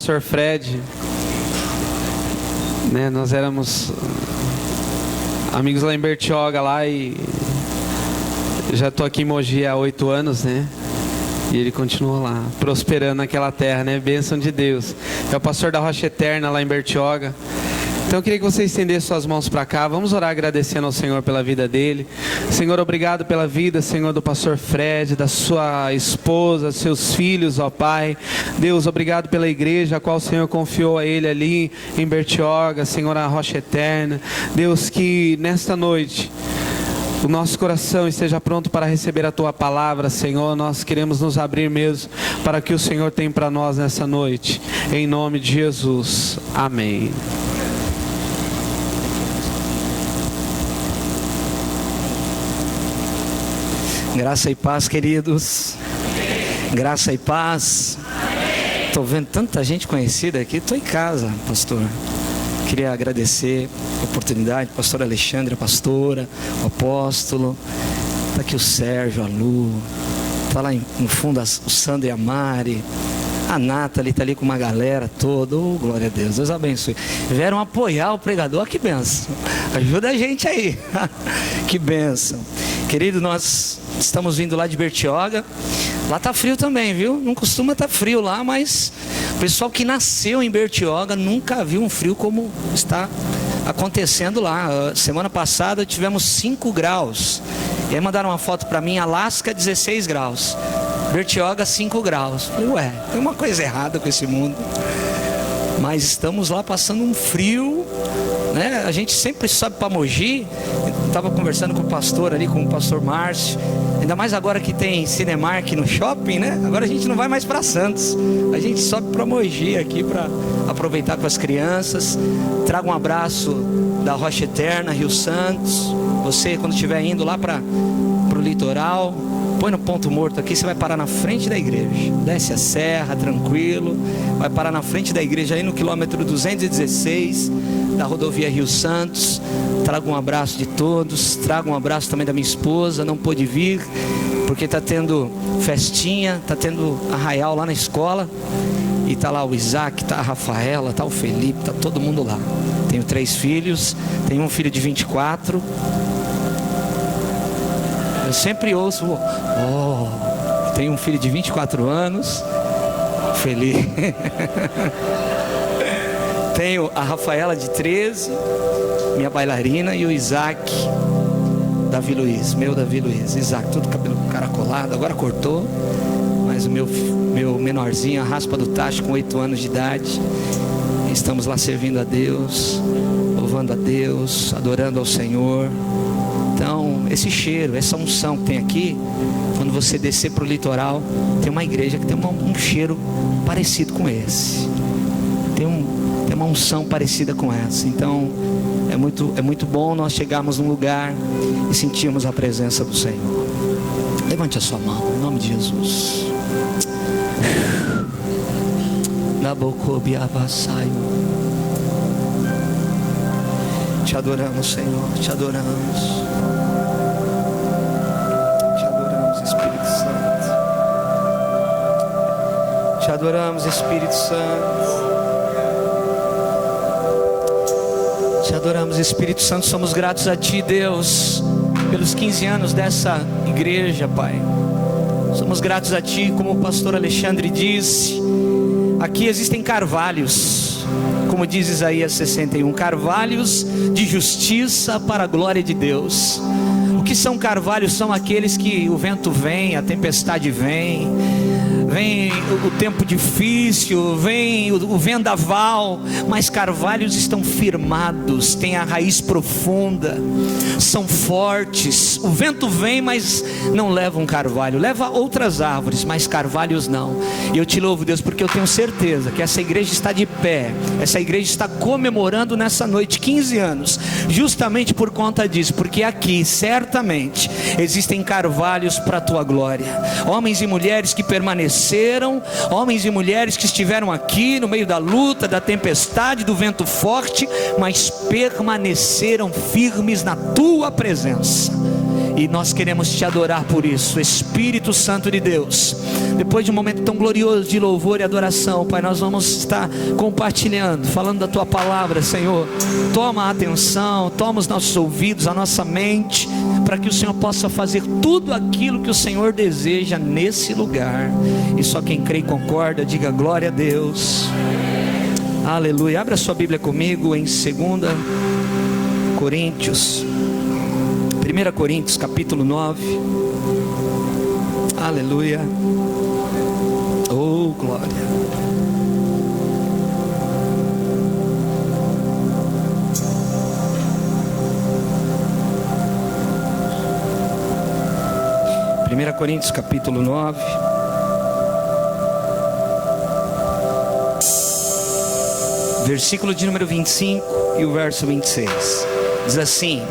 Pastor Fred, né, nós éramos amigos lá em Bertioga lá e já estou aqui em Mogi há 8 anos, né? E ele continua lá, prosperando naquela terra, né? Bênção de Deus. É o pastor da Rocha Eterna lá em Bertioga. Então eu queria que você estendesse suas mãos para cá. Vamos orar agradecendo ao Senhor pela vida dele. Senhor, obrigado pela vida, Senhor, do pastor Fred, da sua esposa, seus filhos, ó Pai. Deus, obrigado pela igreja a qual o Senhor confiou a ele ali em Bertioga, Senhor, a Rocha Eterna. Deus, que nesta noite o nosso coração esteja pronto para receber a Tua palavra, Senhor. Nós queremos nos abrir mesmo para o que o Senhor tem para nós nessa noite. Em nome de Jesus. Amém. Graça e paz, queridos. Graça e paz. Estou vendo tanta gente conhecida aqui. Estou em casa, pastor. Queria agradecer a oportunidade, pastor Alexandre, a pastora, o apóstolo. Está aqui o Sérgio, a Lu. Está lá no fundo o Sandro e a Mari. A Nathalie está ali com uma galera toda. Oh, glória a Deus, Deus abençoe. Vieram apoiar o pregador, que bênção. Ajuda a gente aí. Que bênção. Querido, nós estamos vindo lá de Bertioga. Lá está frio também, viu? Não costuma estar frio lá, mas o pessoal que nasceu em Bertioga nunca viu um frio como está acontecendo lá. Semana passada tivemos 5 graus. E aí mandaram uma foto para mim, Alasca 16 graus. Bertioga 5 graus. Falei, ué, tem uma coisa errada com esse mundo. Mas estamos lá passando um frio, né? A gente sempre sobe para Mogi. Estava conversando com o pastor ali, com o pastor Márcio. Ainda mais agora que tem Cinemark no shopping, né? Agora a gente não vai mais para Santos. A gente sobe para Mogi aqui para aproveitar com as crianças. Trago um abraço da Rocha Eterna, Rio Santos. Você, quando estiver indo lá para o litoral, põe no ponto morto aqui, você vai parar na frente da igreja. Desce a serra, tranquilo. Vai parar na frente da igreja aí no quilômetro 216 da rodovia Rio Santos. Trago um abraço de todos. Trago um abraço também da minha esposa. Não pôde vir porque está tendo festinha, está tendo arraial lá na escola. E está lá o Isaac, está a Rafaela, está o Felipe, está todo mundo lá. Tenho 3 filhos. Tenho um filho de 24. Eu sempre ouço, tenho um filho de 24 anos, feliz. Tenho a Rafaela de 13, minha bailarina, e o Isaac, Davi Luiz, meu Davi Luiz. Isaac, tudo cabelo caracolado, agora cortou, mas o meu menorzinho, a raspa do tacho, com 8 anos de idade. Estamos lá servindo a Deus, louvando a Deus, adorando ao Senhor. Então, esse cheiro, essa unção que tem aqui, quando você descer para o litoral, tem uma igreja que tem um cheiro parecido com esse. Tem uma unção parecida com essa. Então, é muito bom nós chegarmos num lugar e sentirmos a presença do Senhor. Levante a sua mão, em nome de Jesus. Te adoramos, Senhor, te adoramos. Espírito Santo, te adoramos, Espírito Santo, te adoramos, Espírito Santo. Somos gratos a Ti, Deus, pelos 15 anos dessa igreja, Pai. Somos gratos a Ti, como o pastor Alexandre disse. Aqui existem carvalhos, como diz Isaías 61, carvalhos de justiça para a glória de Deus. O que são carvalhos? São aqueles que o vento vem, a tempestade vem o tempo difícil, vem o vendaval, mas carvalhos estão firmados, têm a raiz profunda, são fortes. O vento vem, mas não leva um carvalho, leva outras árvores, mas carvalhos não. E eu te louvo, Deus, porque eu tenho certeza que essa igreja está de pé, essa igreja está comemorando nessa noite 15 anos, justamente por conta disso, porque aqui certamente existem carvalhos para a Tua glória. Homens e mulheres que permaneceram, homens e mulheres que estiveram aqui no meio da luta, da tempestade, do vento forte, mas permaneceram firmes na Tua presença. E nós queremos te adorar por isso, Espírito Santo de Deus. Depois de um momento tão glorioso de louvor e adoração, Pai, nós vamos estar compartilhando, falando da Tua palavra, Senhor. Toma a atenção, toma os nossos ouvidos, a nossa mente, para que o Senhor possa fazer tudo aquilo que o Senhor deseja nesse lugar. E só quem crê e concorda, diga glória a Deus. Aleluia. Abra sua Bíblia comigo em 2 Coríntios, 1 Coríntios capítulo 9. Aleluia. Oh, glória. Primeira Coríntios capítulo 9. Versículo de número 25 e o verso 26. Diz assim: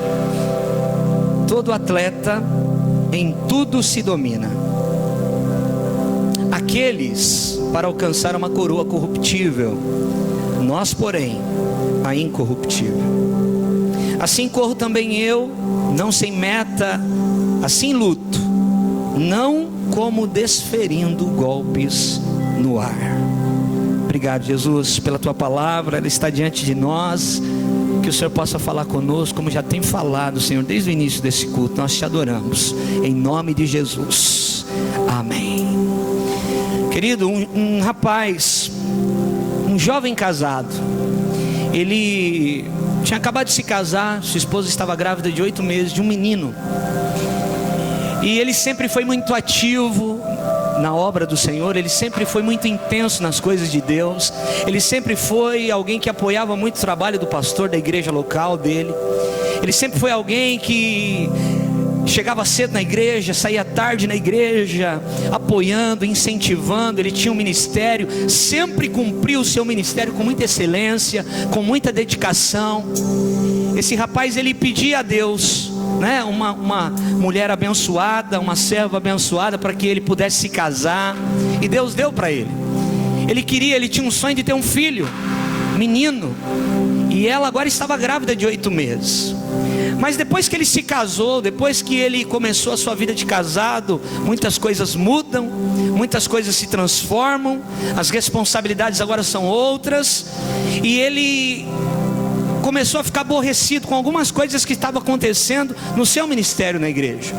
todo atleta em tudo se domina. Aqueles para alcançar uma coroa corruptível, nós porém a incorruptível. Assim corro também eu, não sem meta, assim luto, não como desferindo golpes no ar. Obrigado, Jesus, pela Tua palavra. Ela está diante de nós. Que o Senhor possa falar conosco, como já tem falado, Senhor, desde o início desse culto. Nós te adoramos, em nome de Jesus, amém. Querido, um rapaz, um jovem casado, ele tinha acabado de se casar. Sua esposa estava grávida de 8 meses de um menino. E ele sempre foi muito ativo na obra do Senhor, ele sempre foi muito intenso nas coisas de Deus. Ele sempre foi alguém que apoiava muito o trabalho do pastor da igreja local dele. Ele sempre foi alguém que chegava cedo na igreja, saía tarde na igreja, apoiando, incentivando. Ele tinha um ministério, sempre cumpriu o seu ministério com muita excelência, com muita dedicação. Esse rapaz, ele pedia a Deus, né, uma mulher abençoada, uma serva abençoada, para que ele pudesse se casar. E Deus deu para ele. Ele tinha um sonho de ter um filho, menino. E ela agora estava grávida de 8 meses. Mas depois que ele se casou, depois que ele começou a sua vida de casado, muitas coisas mudam, muitas coisas se transformam, as responsabilidades agora são outras. E ele começou a ficar aborrecido com algumas coisas que estavam acontecendo no seu ministério na igreja.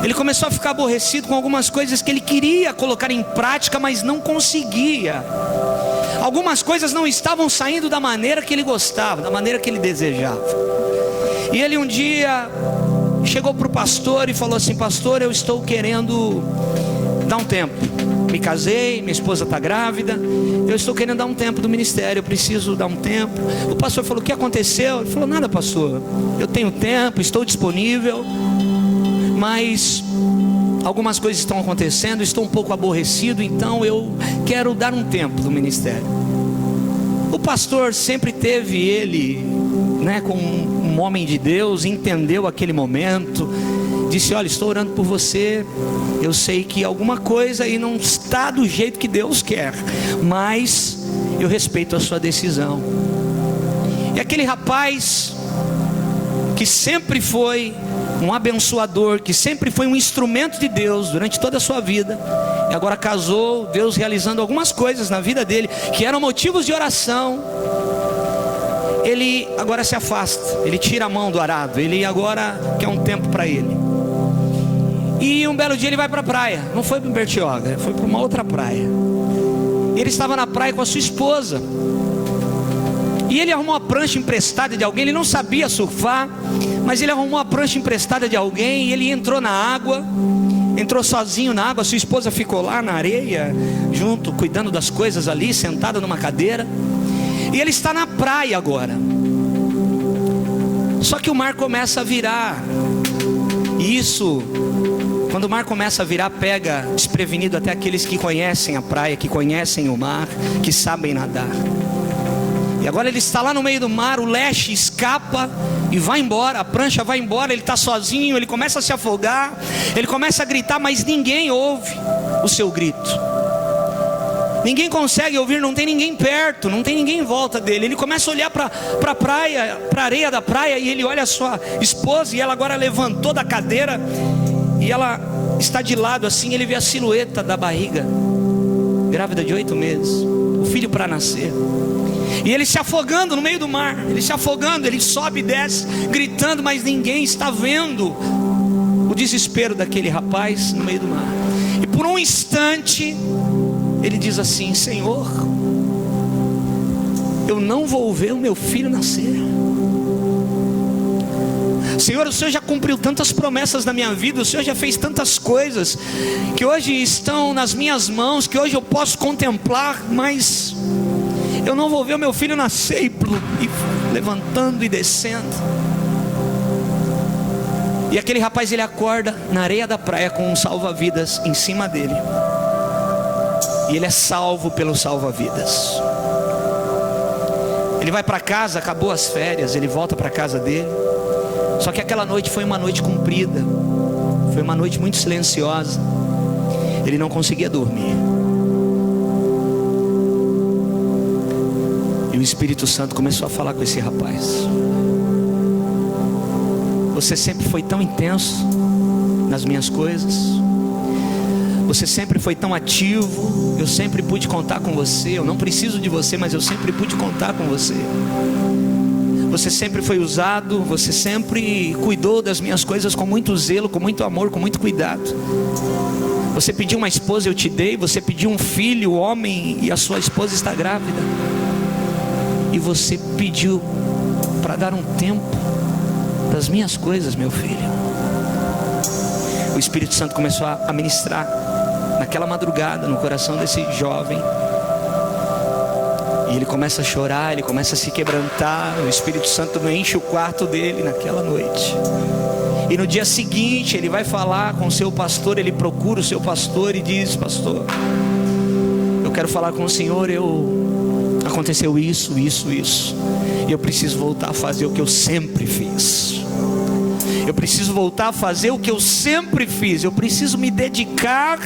Ele começou a ficar aborrecido com algumas coisas que ele queria colocar em prática, mas não conseguia. Algumas coisas não estavam saindo da maneira que ele gostava, da maneira que ele desejava. E ele um dia chegou para o pastor e falou assim: pastor, eu estou querendo dar um tempo. Me casei, minha esposa está grávida, eu estou querendo dar um tempo do ministério, eu preciso dar um tempo. O pastor falou: o que aconteceu? Ele falou: nada, pastor, eu tenho tempo, estou disponível, mas algumas coisas estão acontecendo, estou um pouco aborrecido, então eu quero dar um tempo do ministério. O pastor sempre teve ele, né, como um homem de Deus, entendeu aquele momento, disse: olha, estou orando por você, eu sei que alguma coisa aí não está do jeito que Deus quer, mas eu respeito a sua decisão. E aquele rapaz, que sempre foi um abençoador, que sempre foi um instrumento de Deus durante toda a sua vida, e agora casou, Deus realizando algumas coisas na vida dele, que eram motivos de oração, ele agora se afasta, ele tira a mão do arado, ele agora quer um tempo para ele. E um belo dia ele vai para a praia, não foi para Bertioga, foi para uma outra praia. Ele estava na praia com a sua esposa, e ele arrumou uma prancha emprestada de alguém. Ele não sabia surfar, mas ele arrumou uma prancha emprestada de alguém, e ele entrou na água, entrou sozinho na água. Sua esposa ficou lá na areia, junto, cuidando das coisas ali, sentada numa cadeira. E ele está na praia agora. Só que o mar começa a virar. E isso, quando o mar começa a virar, pega desprevenido até aqueles que conhecem a praia, que conhecem o mar, que sabem nadar. E agora ele está lá no meio do mar, o leste escapa e vai embora, a prancha vai embora, ele está sozinho, ele começa a se afogar, ele começa a gritar, mas ninguém ouve o seu grito. Ninguém consegue ouvir, não tem ninguém perto, não tem ninguém em volta dele. Ele começa a olhar para a praia, para a areia da praia, e ele olha a sua esposa, e ela agora levantou da cadeira, e ela está de lado assim. Ele vê a silhueta da barriga, grávida de 8 meses, o filho para nascer. E ele se afogando no meio do mar, ele se afogando, ele sobe e desce, gritando, mas ninguém está vendo o desespero daquele rapaz no meio do mar. E por um instante, ele diz assim: Senhor, eu não vou ver o meu filho nascer. Senhor, o Senhor já cumpriu tantas promessas na minha vida, o Senhor já fez tantas coisas, que hoje estão nas minhas mãos, que hoje eu posso contemplar, mas eu não vou ver o meu filho nascer. E levantando e descendo. E aquele rapaz, ele acorda na areia da praia com um salva-vidas em cima dele. E ele é salvo pelo salva-vidas. Ele vai para casa, acabou as férias, ele volta para casa dele. Só que aquela noite foi uma noite comprida, foi uma noite muito silenciosa. Ele não conseguia dormir. E o Espírito Santo começou a falar com esse rapaz: você sempre foi tão intenso nas minhas coisas, você sempre foi tão ativo, eu sempre pude contar com você. Eu não preciso de você, mas eu sempre pude contar com você. Você sempre foi usado, você sempre cuidou das minhas coisas com muito zelo, com muito amor, com muito cuidado. Você pediu uma esposa, eu te dei. Você pediu um filho, homem, e a sua esposa está grávida. E você pediu para dar um tempo das minhas coisas, meu filho. O Espírito Santo começou a ministrar naquela madrugada no coração desse jovem. E ele começa a chorar, ele começa a se quebrantar. O Espírito Santo enche o quarto dele naquela noite. E no dia seguinte ele vai falar com o seu pastor. Ele procura o seu pastor e diz: pastor, eu quero falar com o senhor. Aconteceu isso. E eu preciso voltar a fazer o que eu sempre fiz. Eu preciso voltar a fazer o que eu sempre fiz. Eu preciso me dedicar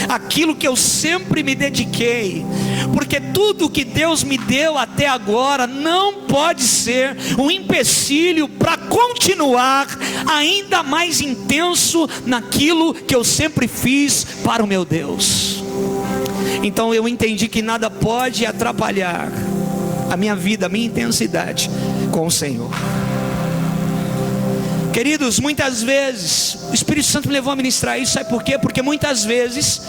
àquilo que eu sempre me dediquei. Porque tudo que Deus me deu até agora não pode ser um empecilho para continuar ainda mais intenso naquilo que eu sempre fiz para o meu Deus. Então eu entendi que nada pode atrapalhar a minha vida, a minha intensidade com o Senhor. Queridos, muitas vezes o Espírito Santo me levou a ministrar isso. Sabe por quê? Porque muitas vezes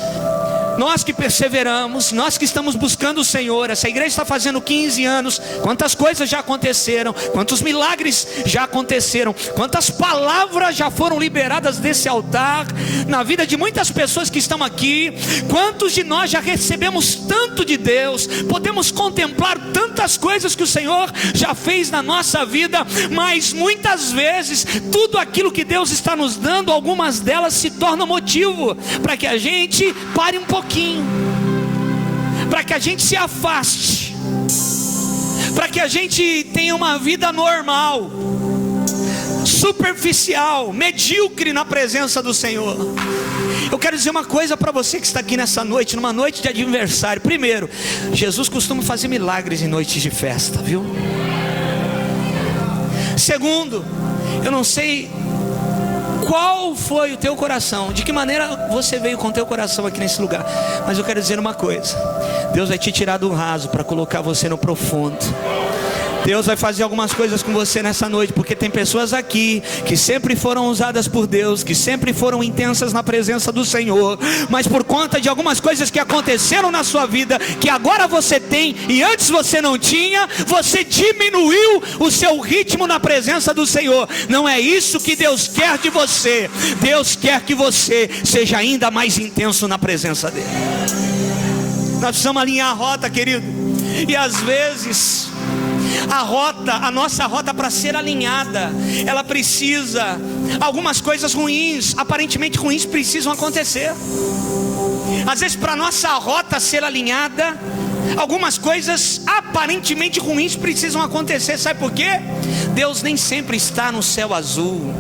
nós que perseveramos, nós que estamos buscando o Senhor, essa igreja está fazendo 15 anos, quantas coisas já aconteceram, quantos milagres já aconteceram, quantas palavras já foram liberadas desse altar, na vida de muitas pessoas que estão aqui. Quantos de nós já recebemos tanto de Deus, podemos contemplar tantas coisas que o Senhor já fez na nossa vida, mas muitas vezes, tudo aquilo que Deus está nos dando, algumas delas se tornam motivo para que a gente pare um pouquinho, para que a gente se afaste, para que a gente tenha uma vida normal, superficial, medíocre na presença do Senhor. Eu quero dizer uma coisa para você que está aqui nessa noite, numa noite de aniversário. Primeiro, Jesus costuma fazer milagres em noites de festa, viu? Segundo, eu não sei qual foi o teu coração, de que maneira você veio com o teu coração aqui nesse lugar, mas eu quero dizer uma coisa: Deus vai te tirar do raso para colocar você no profundo. Deus vai fazer algumas coisas com você nessa noite, porque tem pessoas aqui que sempre foram usadas por Deus, que sempre foram intensas na presença do Senhor, mas por conta de algumas coisas que aconteceram na sua vida, que agora você tem e antes você não tinha, você diminuiu o seu ritmo na presença do Senhor. Não é isso que Deus quer de você. Deus quer que você seja ainda mais intenso na presença dele. Nós precisamos alinhar a rota, querido. E às vezes a nossa rota, para ser alinhada, ela precisa, algumas coisas ruins, aparentemente ruins, precisam acontecer. Às vezes, para a nossa rota ser alinhada, algumas coisas aparentemente ruins precisam acontecer. Sabe por quê? Deus nem sempre está no céu azul.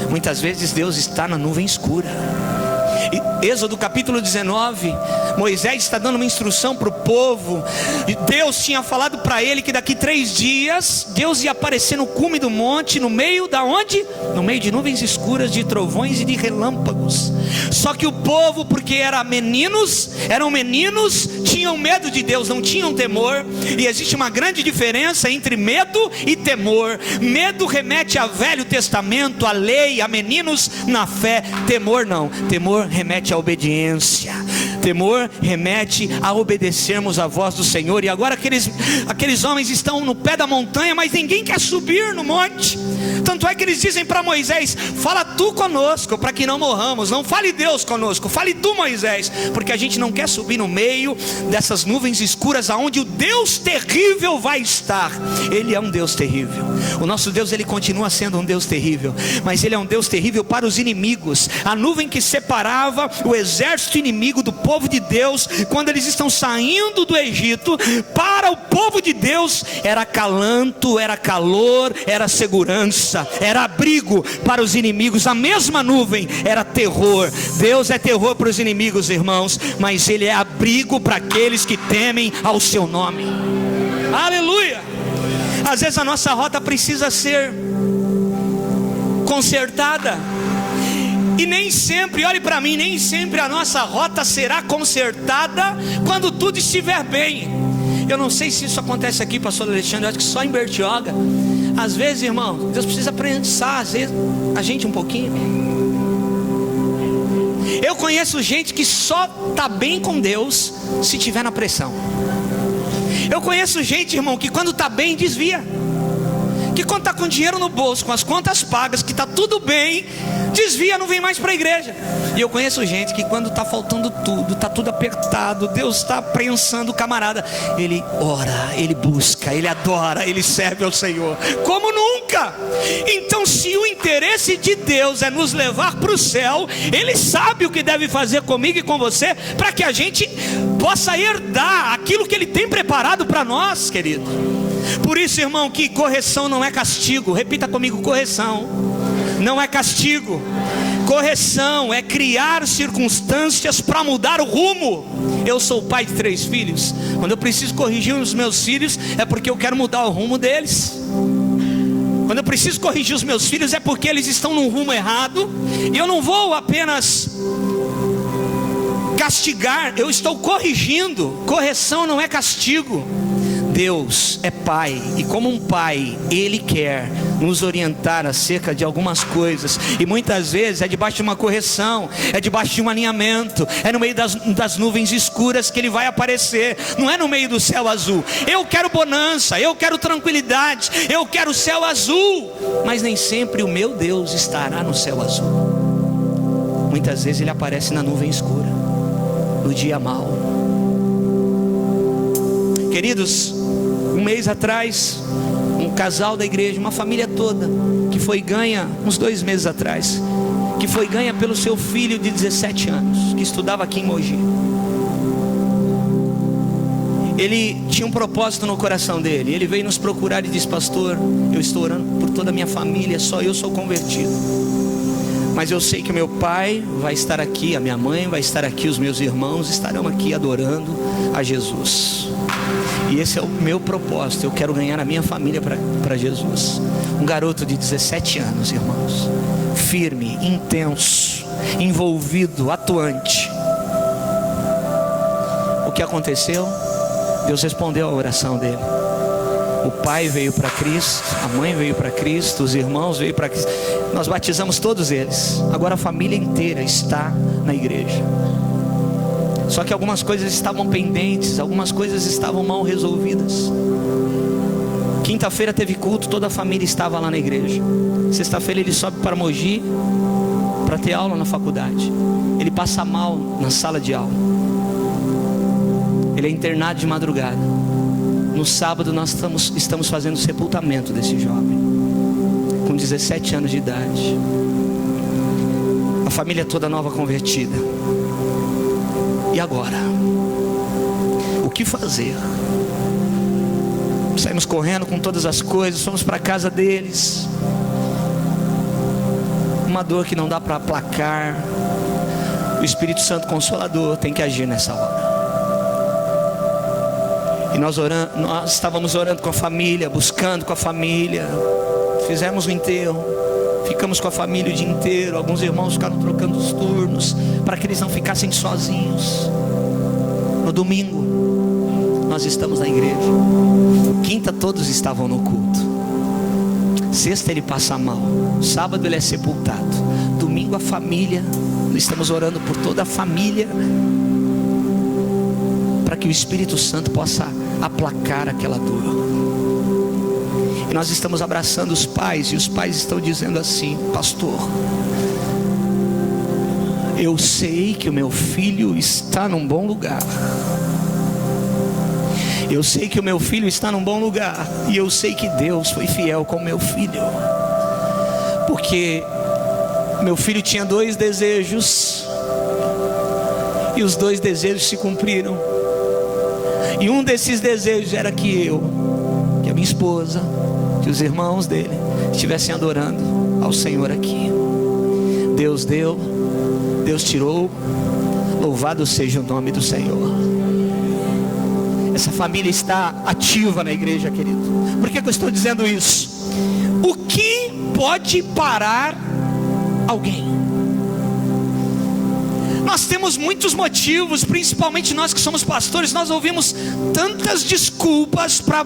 Muitas vezes Deus está na nuvem escura. Êxodo capítulo 19, Moisés está dando uma instrução para o povo. Deus tinha falado para ele que daqui 3 dias Deus ia aparecer no cume do monte, no meio da onde? No meio de nuvens escuras, de trovões e de relâmpagos. Só que o povo, porque eram meninos, tinham medo de Deus, não tinham temor. E existe uma grande diferença entre medo e temor. Medo remete a Velho Testamento, a lei, a meninos na fé. Temor não, temor remete à obediência. Temor remete a obedecermos a voz do Senhor. E agora aqueles homens estão no pé da montanha, mas ninguém quer subir no monte. Tanto é que eles dizem para Moisés: fala tu conosco, para que não morramos. Não fale Deus conosco, fale tu, Moisés, porque a gente não quer subir no meio dessas nuvens escuras, aonde o Deus terrível vai estar. Ele é um Deus terrível. O nosso Deus, ele continua sendo um Deus terrível, mas ele é um Deus terrível para os inimigos. A nuvem que separava o exército inimigo do povo de Deus, quando eles estão saindo do Egito, para o povo de Deus era acalanto, era calor, era segurança, era abrigo para os inimigos. A mesma nuvem era terror. Deus é terror para os inimigos, irmãos, mas ele é abrigo para aqueles que temem ao seu nome. Aleluia! Às vezes a nossa rota precisa ser consertada. E nem sempre, olhe para mim, nem sempre a nossa rota será consertada quando tudo estiver bem. Eu não sei se isso acontece aqui, pastor Alexandre, eu acho que só em Bertioga. Às vezes, irmão, Deus precisa prensar às vezes a gente um pouquinho. Eu conheço gente que só está bem com Deus se tiver na pressão. Eu conheço gente, irmão, que quando está bem desvia, que quando está com dinheiro no bolso, com as contas pagas, que está tudo bem, desvia, não vem mais para a igreja. E eu conheço gente que quando está faltando tudo, está tudo apertado, Deus está prensando o camarada, ele ora, ele busca, ele adora, ele serve ao Senhor como nunca. Então, se o interesse de Deus é nos levar para o céu, Ele sabe o que deve fazer comigo e com você, para que a gente possa herdar aquilo que Ele tem preparado para nós, querido. Por isso, irmão, que correção não é castigo. Repita comigo: correção não é castigo. Correção é criar circunstâncias para mudar o rumo. Eu sou pai de 3 filhos. Quando eu preciso corrigir os meus filhos, é porque eu quero mudar o rumo deles. Quando eu preciso corrigir os meus filhos, é porque eles estão num rumo errado. E eu não vou apenas castigar, eu estou corrigindo. Correção não é castigo. Deus é Pai, e como um Pai, Ele quer nos orientar acerca de algumas coisas, e muitas vezes é debaixo de uma correção, é debaixo de um alinhamento, é no meio das nuvens escuras que Ele vai aparecer, não é no meio do céu azul. Eu quero bonança, eu quero tranquilidade, eu quero céu azul, mas nem sempre o meu Deus estará no céu azul. Muitas vezes Ele aparece na nuvem escura, no dia mau. Queridos, um mês atrás, um casal da igreja, uma família toda, que foi ganha, uns 2 meses atrás, que foi ganha pelo seu filho de 17 anos, que estudava aqui em Mogi. Ele tinha um propósito no coração dele. Ele veio nos procurar e disse: pastor, eu estou orando por toda a minha família, só eu sou convertido, mas eu sei que o meu pai vai estar aqui, a minha mãe vai estar aqui, os meus irmãos estarão aqui adorando a Jesus. E esse é o meu propósito, eu quero ganhar a minha família para Jesus. Um garoto de 17 anos, irmãos, firme, intenso, envolvido, atuante. O que aconteceu? Deus respondeu a oração dele. O pai veio para Cristo, a mãe veio para Cristo, os irmãos veio para Cristo. Nós batizamos todos eles. Agora a família inteira está na igreja. Só que algumas coisas estavam pendentes, algumas coisas estavam mal resolvidas. Quinta-feira teve culto, toda a família estava lá na igreja. Sexta-feira ele sobe para Mogi para ter aula na faculdade. Ele passa mal na sala de aula. Ele é internado de madrugada. No sábado nós estamos fazendo o sepultamento desse jovem, com 17 anos de idade. A família toda nova convertida. E agora? O que fazer? Saímos correndo com todas as coisas, fomos para a casa deles. Uma dor que não dá para aplacar. O Espírito Santo Consolador tem que agir nessa hora. E nós estávamos orando com a família, buscando com a família. Fizemos o enterro, ficamos com a família o dia inteiro. Alguns irmãos ficaram trocando os turnos para que eles não ficassem sozinhos. No domingo nós estamos na igreja. Quinta todos estavam no culto. Sexta ele passa mal. Sábado ele é sepultado. Domingo a família, estamos orando por toda a família, para que o Espírito Santo possa aplacar aquela dor. E nós estamos abraçando os pais, e os pais estão dizendo assim: pastor, eu sei que o meu filho está num bom lugar. Eu sei que o meu filho está num bom lugar. E eu sei que Deus foi fiel com o meu filho. Porque meu filho tinha 2 desejos, e os 2 desejos se cumpriram. E um desses desejos era que a minha esposa, que os irmãos dele estivessem adorando ao Senhor aqui. Deus deu, Deus tirou. Louvado seja o nome do Senhor. Essa família está ativa na igreja, querido. Por que eu estou dizendo isso? O que pode parar alguém? Nós temos muitos motivos, principalmente nós que somos pastores. Nós ouvimos tantas desculpas para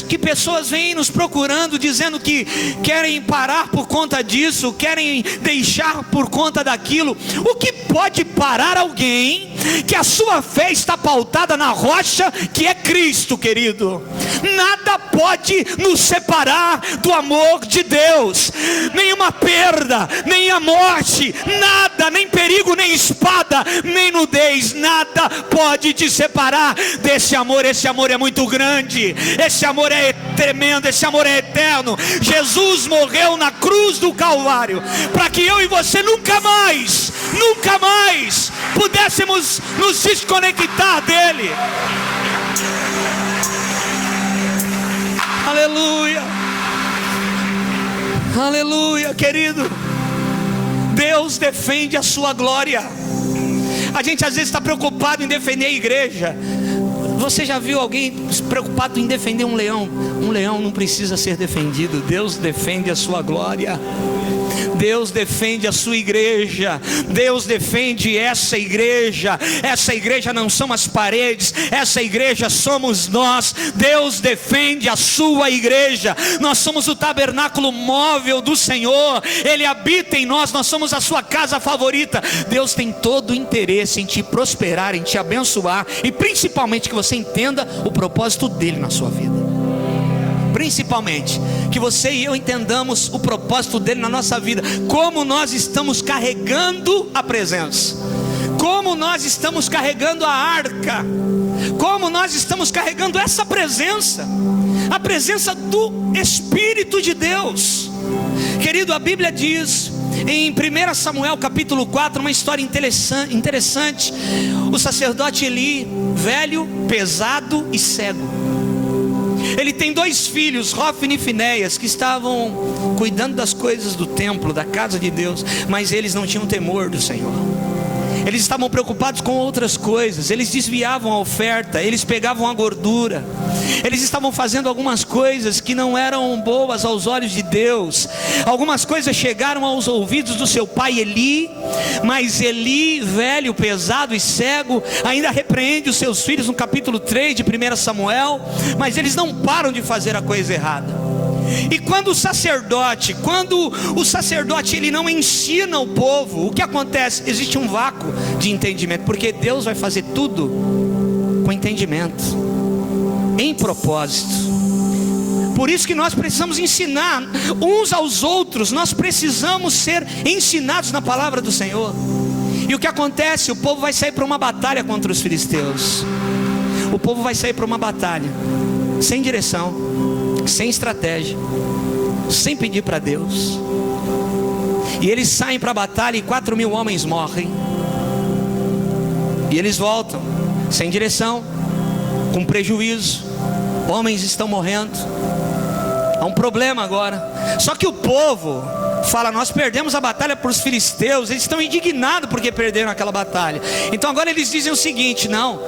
que pessoas vêm nos procurando, dizendo que querem parar por conta disso, querem deixar por conta daquilo. O que pode parar alguém que a sua fé está pautada na rocha que é Cristo, querido? Nada pode nos separar do amor de Deus. Nenhuma perda, nem a morte, nada, nem perigo, nem espada, nem nudez, nada pode te separar desse amor. Esse amor é muito grande, esse amor é tremendo, esse amor é eterno. Jesus morreu na cruz do Calvário para que eu e você nunca mais pudéssemos nos desconectar dele. Aleluia, aleluia, querido. Deus defende a sua glória. A gente às vezes está preocupado em defender a igreja. Você já viu alguém preocupado em defender um leão? Um leão não precisa ser defendido. Deus defende a sua glória. Deus defende a sua igreja. Deus defende essa igreja. Essa igreja não são as paredes, essa igreja somos nós. Deus defende a sua igreja. Nós somos o tabernáculo móvel do Senhor. Ele habita em nós, nós somos a sua casa favorita. Deus tem todo o interesse em te prosperar, em te abençoar, e principalmente que você entenda o propósito dele na sua vida. Principalmente que você e eu entendamos o propósito dele na nossa vida. Como nós estamos carregando a presença, como nós estamos carregando a arca, como nós estamos carregando essa presença, a presença do Espírito de Deus. Querido, a Bíblia diz em 1 Samuel capítulo 4, uma história interessante. O sacerdote Eli, velho, pesado e cego, ele tem 2 filhos, Hofni e Finéias, que estavam cuidando das coisas do templo, da casa de Deus, mas eles não tinham temor do Senhor. Eles estavam preocupados com outras coisas. Eles desviavam a oferta, eles pegavam a gordura, eles estavam fazendo algumas coisas que não eram boas aos olhos de Deus. Algumas coisas chegaram aos ouvidos do seu pai Eli, mas Eli, velho, pesado e cego, ainda repreende os seus filhos no capítulo 3 de 1 Samuel. Mas eles não param de fazer a coisa errada. E quando o sacerdote ele não ensina o povo, o que acontece? Existe um vácuo de entendimento, porque Deus vai fazer tudo com entendimento, em propósito. Por isso que nós precisamos ensinar uns aos outros. Nós precisamos ser ensinados na palavra do Senhor. E o que acontece? O povo vai sair para uma batalha contra os filisteus. O povo vai sair para uma batalha sem direção, sem estratégia, sem pedir para Deus. E eles saem para a batalha e 4.000 homens morrem. E eles voltam sem direção, com prejuízo. Homens estão morrendo. Há um problema agora. Só que o povo fala: nós perdemos a batalha para os filisteus. Eles estão indignados porque perderam aquela batalha. Então agora eles dizem o seguinte: não,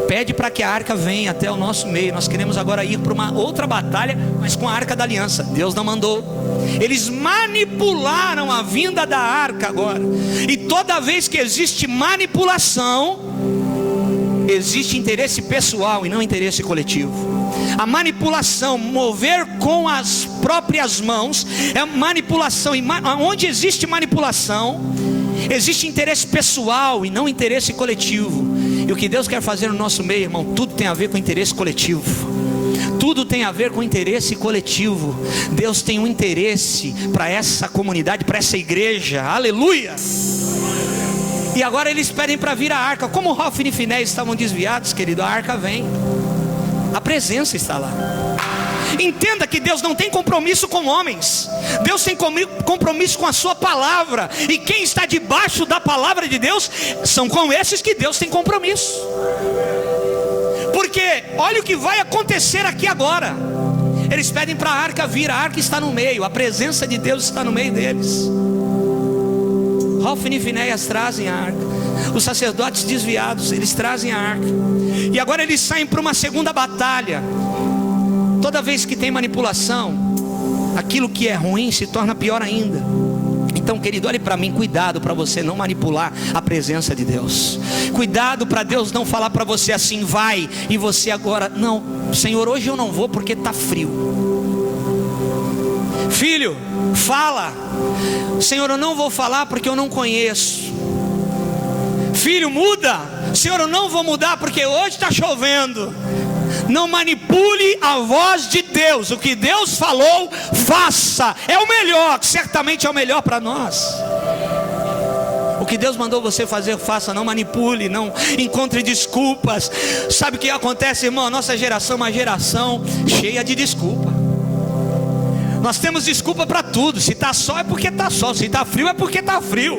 pede para que a arca venha até o nosso meio. Nós queremos agora ir para uma outra batalha, mas com a arca da aliança. Deus não mandou. Eles manipularam a vinda da arca agora. E toda vez que existe manipulação, existe interesse pessoal e não interesse coletivo. A manipulação, mover com as próprias mãos, é manipulação. E onde existe manipulação, existe interesse pessoal e não interesse coletivo. E o que Deus quer fazer no nosso meio, irmão, tudo tem a ver com interesse coletivo. Tudo tem a ver com interesse coletivo. Deus tem um interesse para essa comunidade, para essa igreja. Aleluia! E agora eles pedem para vir a arca. Como Hofni e Finéias estavam desviados, querido, a arca vem. A presença está lá. Entenda que Deus não tem compromisso com homens. Deus tem compromisso com a sua palavra. E quem está debaixo da palavra de Deus, são com esses que Deus tem compromisso. Porque olha o que vai acontecer aqui agora. Eles pedem para a arca vir. A arca está no meio. A presença de Deus está no meio deles. Hofni e Finéias trazem a arca. Os sacerdotes desviados, eles trazem a arca. E agora eles saem para uma segunda batalha. Toda vez que tem manipulação, aquilo que é ruim se torna pior ainda. Então, querido, olhe para mim, cuidado para você não manipular a presença de Deus. Cuidado para Deus não falar para você assim: vai, e você agora: não, Senhor, hoje eu não vou porque está frio. Filho, fala: Senhor, eu não vou falar porque eu não conheço. Filho, muda: Senhor, eu não vou mudar porque hoje está chovendo. Não manipule a voz de Deus. O que Deus falou, faça. É o melhor, certamente é o melhor para nós. O que Deus mandou você fazer, faça. Não manipule, não encontre desculpas. Sabe o que acontece, irmão? A nossa geração é uma geração cheia de desculpa. Nós temos desculpa para tudo. Se está sol é porque está sol. Se está frio é porque está frio.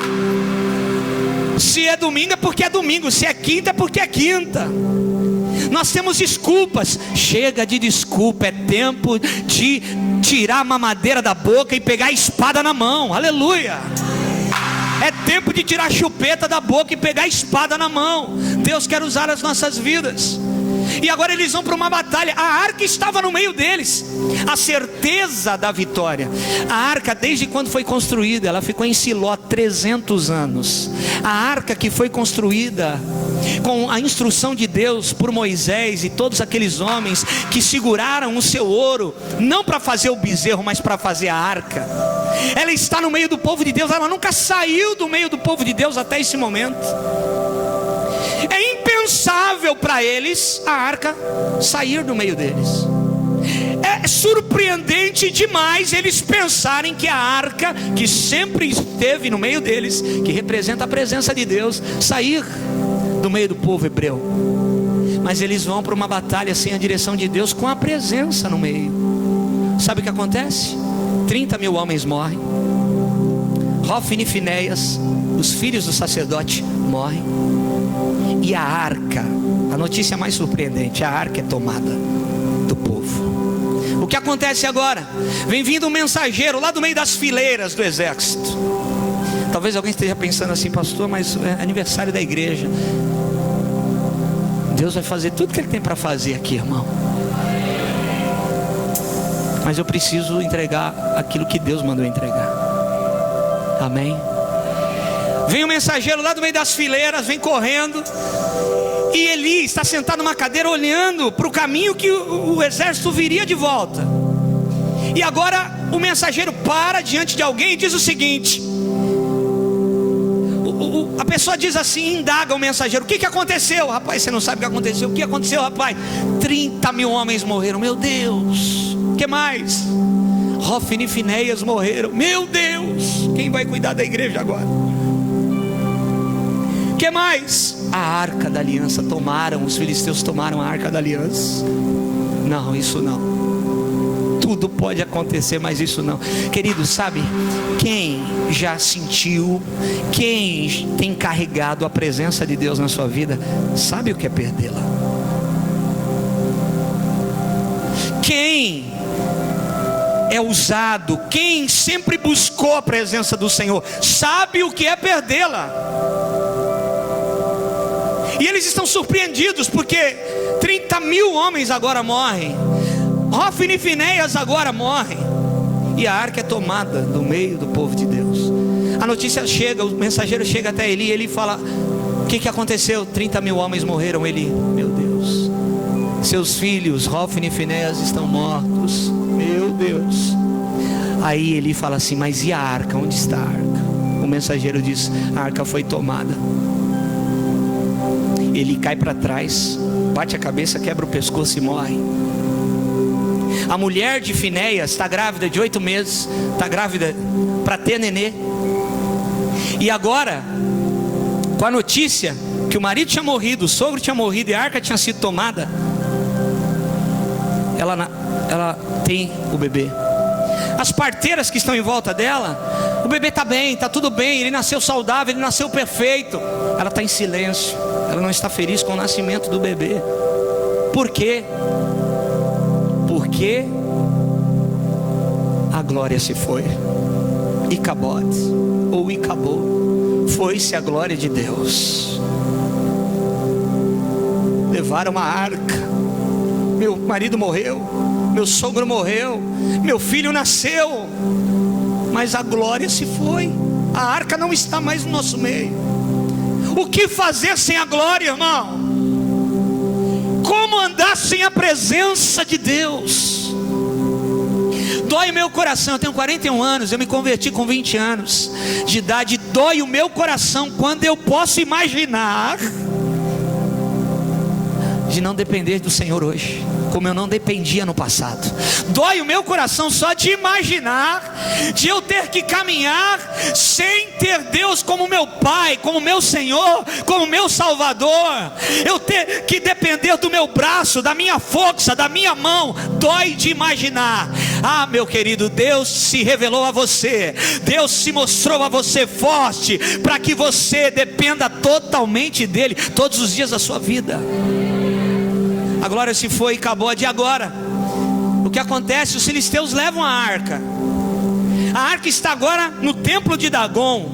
Se é domingo é porque é domingo. Se é quinta é porque é quinta. Nós temos desculpas. Chega de desculpa. É tempo de tirar a mamadeira da boca e pegar a espada na mão. Aleluia. É tempo de tirar a chupeta da boca e pegar a espada na mão. Deus quer usar as nossas vidas. E agora eles vão para uma batalha. A arca estava no meio deles. A certeza da vitória. A arca, desde quando foi construída, ela ficou em Siló 300 anos. A arca que foi construída com a instrução de Deus por Moisés e todos aqueles homens que seguraram o seu ouro, não para fazer o bezerro, mas para fazer a arca. Ela está no meio do povo de Deus. Ela nunca saiu do meio do povo de Deus até esse momento. É impensável para eles a arca sair do meio deles. É surpreendente demais eles pensarem que a arca, que sempre esteve no meio deles, que representa a presença de Deus, sair do meio do povo hebreu. Mas eles vão para uma batalha sem a direção de Deus, com a presença no meio. Sabe o que acontece? 30 mil homens morrem. Hofni e Finéias, os filhos do sacerdote, morrem. E a arca, a notícia mais surpreendente, a arca é tomada do povo. O que acontece agora? Vem vindo um mensageiro lá do meio das fileiras do exército. Talvez alguém esteja pensando assim: pastor, mas é aniversário da igreja. Deus vai fazer tudo que Ele tem para fazer aqui, irmão. Mas eu preciso entregar aquilo que Deus mandou entregar. Amém? Vem um mensageiro lá do meio das fileiras, vem correndo. E Eli está sentado numa cadeira olhando para o caminho que o exército viria de volta. E agora o mensageiro para diante de alguém e diz o seguinte: a pessoa diz assim, indaga o mensageiro: o que aconteceu? Rapaz, você não sabe o que aconteceu. O que aconteceu, rapaz? 30 mil homens morreram. Meu Deus. O que mais? Hofni e Finéias morreram. Meu Deus. Quem vai cuidar da igreja agora? O que mais? A arca da aliança tomaram. Os filisteus tomaram a arca da aliança. Não, isso não. Tudo pode acontecer, mas isso não. Querido, sabe? Quem já sentiu, quem tem carregado a presença de Deus na sua vida, sabe o que é perdê-la. Quem é usado, quem sempre buscou a presença do Senhor, sabe o que é perdê-la. E eles estão surpreendidos, porque 30.000 homens agora morrem, Hofni e Finéias agora morrem, e a arca é tomada do meio do povo de Deus. A notícia chega, o mensageiro chega até Eli, e ele fala: o que aconteceu? 30.000 homens morreram. Ele: meu Deus, seus filhos Hofni e Finéias estão mortos, meu Deus. Aí Eli fala assim: mas e a arca? Onde está a arca? O mensageiro diz: a arca foi tomada. Ele cai para trás, bate a cabeça, quebra o pescoço e morre. A mulher de Finéias está grávida de 8 meses, está grávida para ter nenê. E agora, com a notícia que o marido tinha morrido, o sogro tinha morrido e a arca tinha sido tomada, ela tem o bebê. As parteiras que estão em volta dela: o bebê está bem, está tudo bem, ele nasceu saudável, ele nasceu perfeito. Ela está em silêncio, ela não está feliz com o nascimento do bebê. Por quê? Porque a glória se foi. Icabod, ou Icabô, foi-se a glória de Deus. Levaram a arca. Meu marido morreu, meu sogro morreu, meu filho nasceu, mas a glória se foi. A arca não está mais no nosso meio. O que fazer sem a glória, irmão? Como andar sem a presença de Deus? Dói o meu coração. Eu tenho 41 anos, eu me converti com 20 anos de idade. Dói o meu coração quando eu posso imaginar de não depender do Senhor hoje, como eu não dependia no passado. Dói o meu coração só de imaginar de eu ter que caminhar sem ter Deus como meu Pai, como meu Senhor, como meu Salvador. Eu ter que depender do meu braço, da minha força, da minha mão. Dói de imaginar. Ah, meu querido, Deus se revelou a você, Deus se mostrou a você forte, para que você dependa totalmente dEle, todos os dias da sua vida. A glória se foi e acabou. De agora, o que acontece? Os filisteus levam a arca. A arca está agora no templo de Dagon.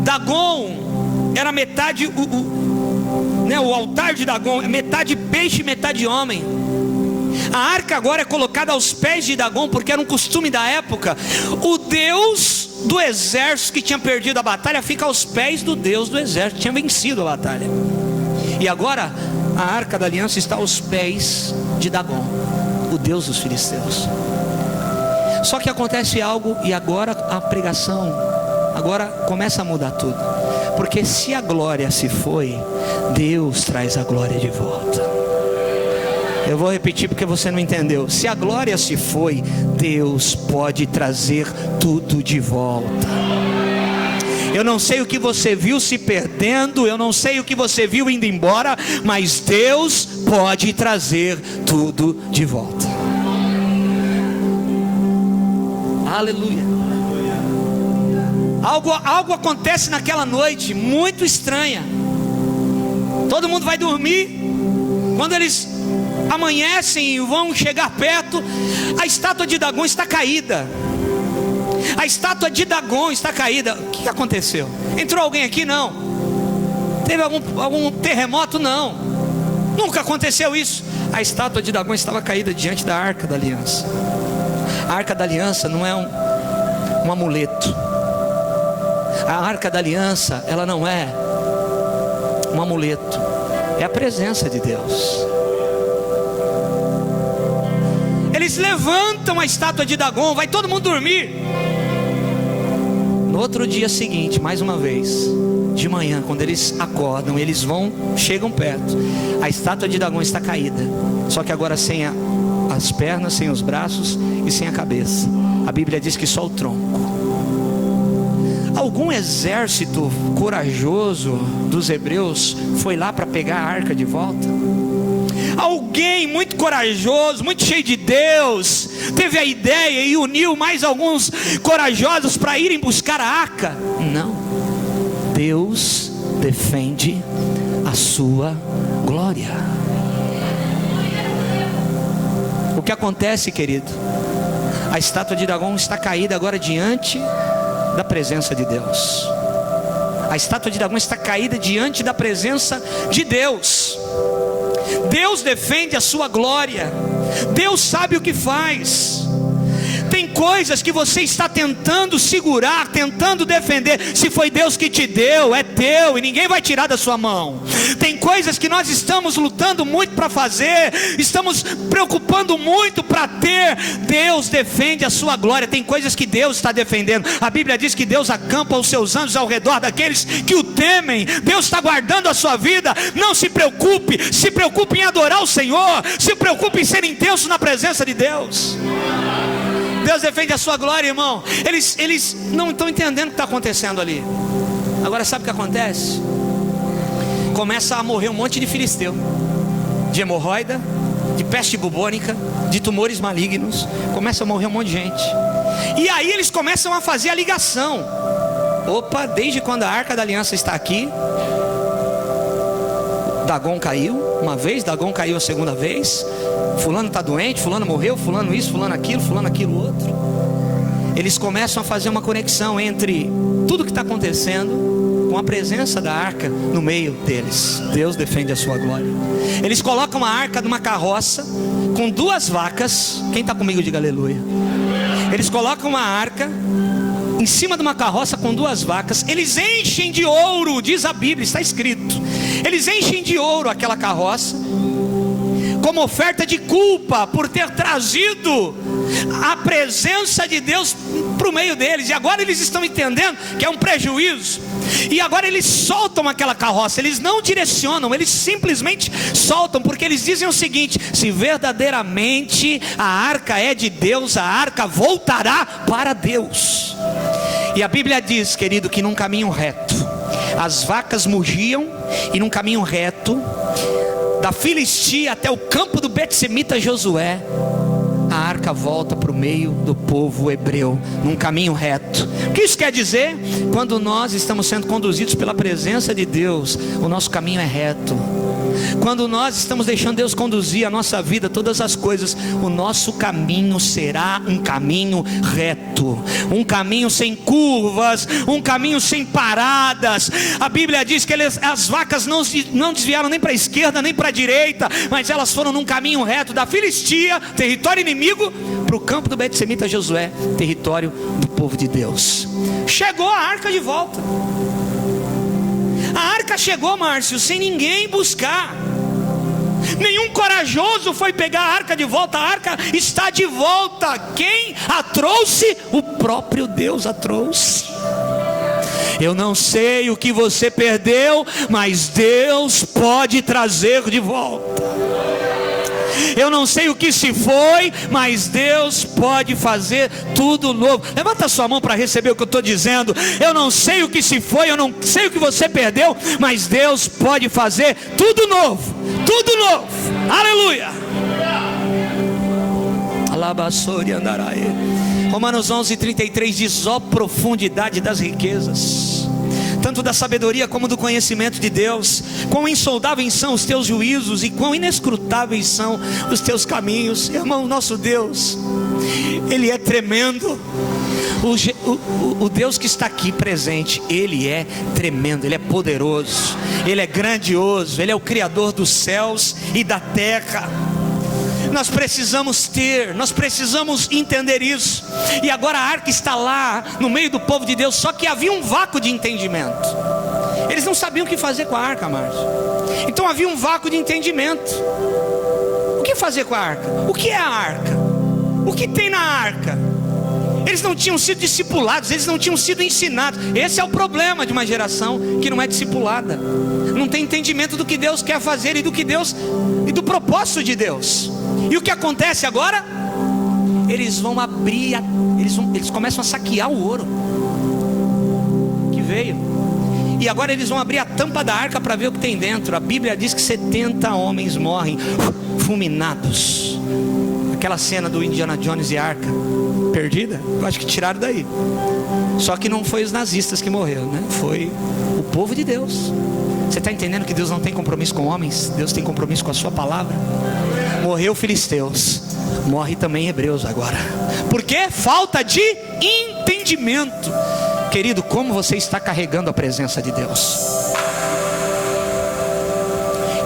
Dagon era metade, o altar de Dagon é metade peixe e metade homem. A arca agora é colocada aos pés de Dagon, porque era um costume da época. O Deus do exército que tinha perdido a batalha fica aos pés do Deus do exército que tinha vencido a batalha. E agora a arca da aliança está aos pés de Dagon, o Deus dos filisteus. Só que acontece algo, e agora a pregação agora começa a mudar tudo. Porque se a glória se foi, Deus traz a glória de volta. Eu vou repetir porque você não entendeu. Se a glória se foi, Deus pode trazer tudo de volta. Eu não sei o que você viu se perdendo, eu não sei o que você viu indo embora, mas Deus pode trazer tudo de volta. Aleluia. Algo acontece naquela noite muito estranha. Todo mundo vai dormir. Quando eles amanhecem e vão chegar perto, a estátua de Dagon está caída. A estátua de Dagon está caída. O que aconteceu? Entrou alguém aqui? Não. Teve algum terremoto? Não. Nunca aconteceu isso. A estátua de Dagon estava caída diante da arca da aliança. A arca da aliança não é um amuleto. A arca da aliança, ela não é um amuleto. É a presença de Deus. Eles levantam a estátua de Dagon. Vai todo mundo dormir. No outro dia seguinte, mais uma vez, de manhã, quando eles acordam, eles chegam perto. A estátua de Dagon está caída, só que agora sem as pernas, sem os braços e sem a cabeça. A Bíblia diz que só o tronco. Algum exército corajoso dos hebreus foi lá para pegar a arca de volta? Alguém muito corajoso, muito cheio de Deus, teve a ideia e uniu mais alguns corajosos para irem buscar a arca? Não. Deus defende a sua glória. O que acontece, querido? A estátua de Dagon está caída agora diante da presença de Deus. A estátua de Dagon está caída diante da presença de Deus. Deus defende a sua glória. Deus sabe o que faz. Tem coisas que você está tentando segurar, tentando defender. Se foi Deus que te deu, é teu e ninguém vai tirar da sua mão. Tem coisas que nós estamos lutando muito para fazer, estamos preocupando muito para ter. Deus defende a sua glória. Tem coisas que Deus está defendendo. A Bíblia diz que Deus acampa os seus anjos ao redor daqueles que o temem. Deus está guardando a sua vida. Não se preocupe, se preocupe em adorar o Senhor, se preocupe em ser intenso na presença de Deus. Deus defende a sua glória, irmão. Eles não estão entendendo o que está acontecendo ali. Agora sabe o que acontece? Começa a morrer um monte de filisteu, de hemorroida, de peste bubônica, de tumores malignos. Começa a morrer um monte de gente. E aí eles começam a fazer a ligação. Opa, desde quando a Arca da Aliança está aqui, Dagon caiu uma vez, Dagon caiu a segunda vez. Fulano está doente, fulano morreu, fulano isso, fulano aquilo outro. Eles começam a fazer uma conexão entre tudo que está acontecendo com a presença da arca no meio deles. Deus defende a sua glória. Eles colocam a arca numa carroça com 2 vacas. Quem está comigo diga aleluia. Eles colocam uma arca em cima de uma carroça com 2 vacas. Eles enchem de ouro, diz a Bíblia, está escrito. Eles enchem de ouro aquela carroça, como oferta de culpa por ter trazido a presença de Deus para o meio deles. E agora eles estão entendendo que é um prejuízo. E agora eles soltam aquela carroça. Eles não direcionam, eles simplesmente soltam, porque eles dizem o seguinte: se verdadeiramente a arca é de Deus, a arca voltará para Deus. E a Bíblia diz, querido, que num caminho reto as vacas mugiam, e num caminho reto da Filistia até o campo do Betsemita Josué, a arca volta para o meio do povo hebreu, num caminho reto. O que isso quer dizer? Quando nós estamos sendo conduzidos pela presença de Deus, o nosso caminho é reto. Quando nós estamos deixando Deus conduzir a nossa vida, todas as coisas, o nosso caminho será um caminho reto, um caminho sem curvas, um caminho sem paradas. A Bíblia diz que as vacas não desviaram nem para a esquerda nem para a direita, mas elas foram num caminho reto, da Filistia, território inimigo, para o campo do Betsemita Josué, território do povo de Deus. Chegou a arca de volta. A arca chegou, Márcio, sem ninguém buscar. Nenhum corajoso foi pegar a arca de volta. A arca está de volta. Quem a trouxe? O próprio Deus a trouxe. Eu não sei o que você perdeu, mas Deus pode trazer de volta. Eu não sei o que se foi, mas Deus pode fazer tudo novo. Levanta sua mão para receber o que eu estou dizendo. Eu não sei o que se foi, eu não sei o que você perdeu, mas Deus pode fazer tudo novo. Tudo novo. Aleluia. Romanos 11:33 diz: ó profundidade das riquezas, tanto da sabedoria como do conhecimento de Deus. Quão insondáveis são os teus juízos e quão inescrutáveis são os teus caminhos. Irmão, nosso Deus, Ele é tremendo. O Deus que está aqui presente, Ele é tremendo, Ele é poderoso, Ele é grandioso, Ele é o Criador dos céus e da terra. Nós precisamos entender isso. E agora a arca está lá no meio do povo de Deus. Só que havia um vácuo de entendimento. Eles não sabiam o que fazer com a arca, Márcio. Então havia um vácuo de entendimento. O que fazer com a arca? O que é a arca? O que tem na arca? Eles não tinham sido discipulados, eles não tinham sido ensinados. Esse é o problema de uma geração que não é discipulada. Não tem entendimento do que Deus quer fazer e do propósito de Deus. E o que acontece agora? Eles vão abrir, eles começam a saquear o ouro que veio. E agora eles vão abrir a tampa da arca para ver o que tem dentro. A Bíblia diz que 70 homens morrem fulminados. Aquela cena do Indiana Jones e a arca perdida, eu acho que tiraram daí. Só que não foi os nazistas que morreram, né? Foi o povo de Deus. Você está entendendo que Deus não tem compromisso com homens? Deus tem compromisso com a sua palavra. Morreu filisteus, morre também em Hebreus agora. Por quê? Falta de entendimento. Querido, como você está carregando a presença de Deus?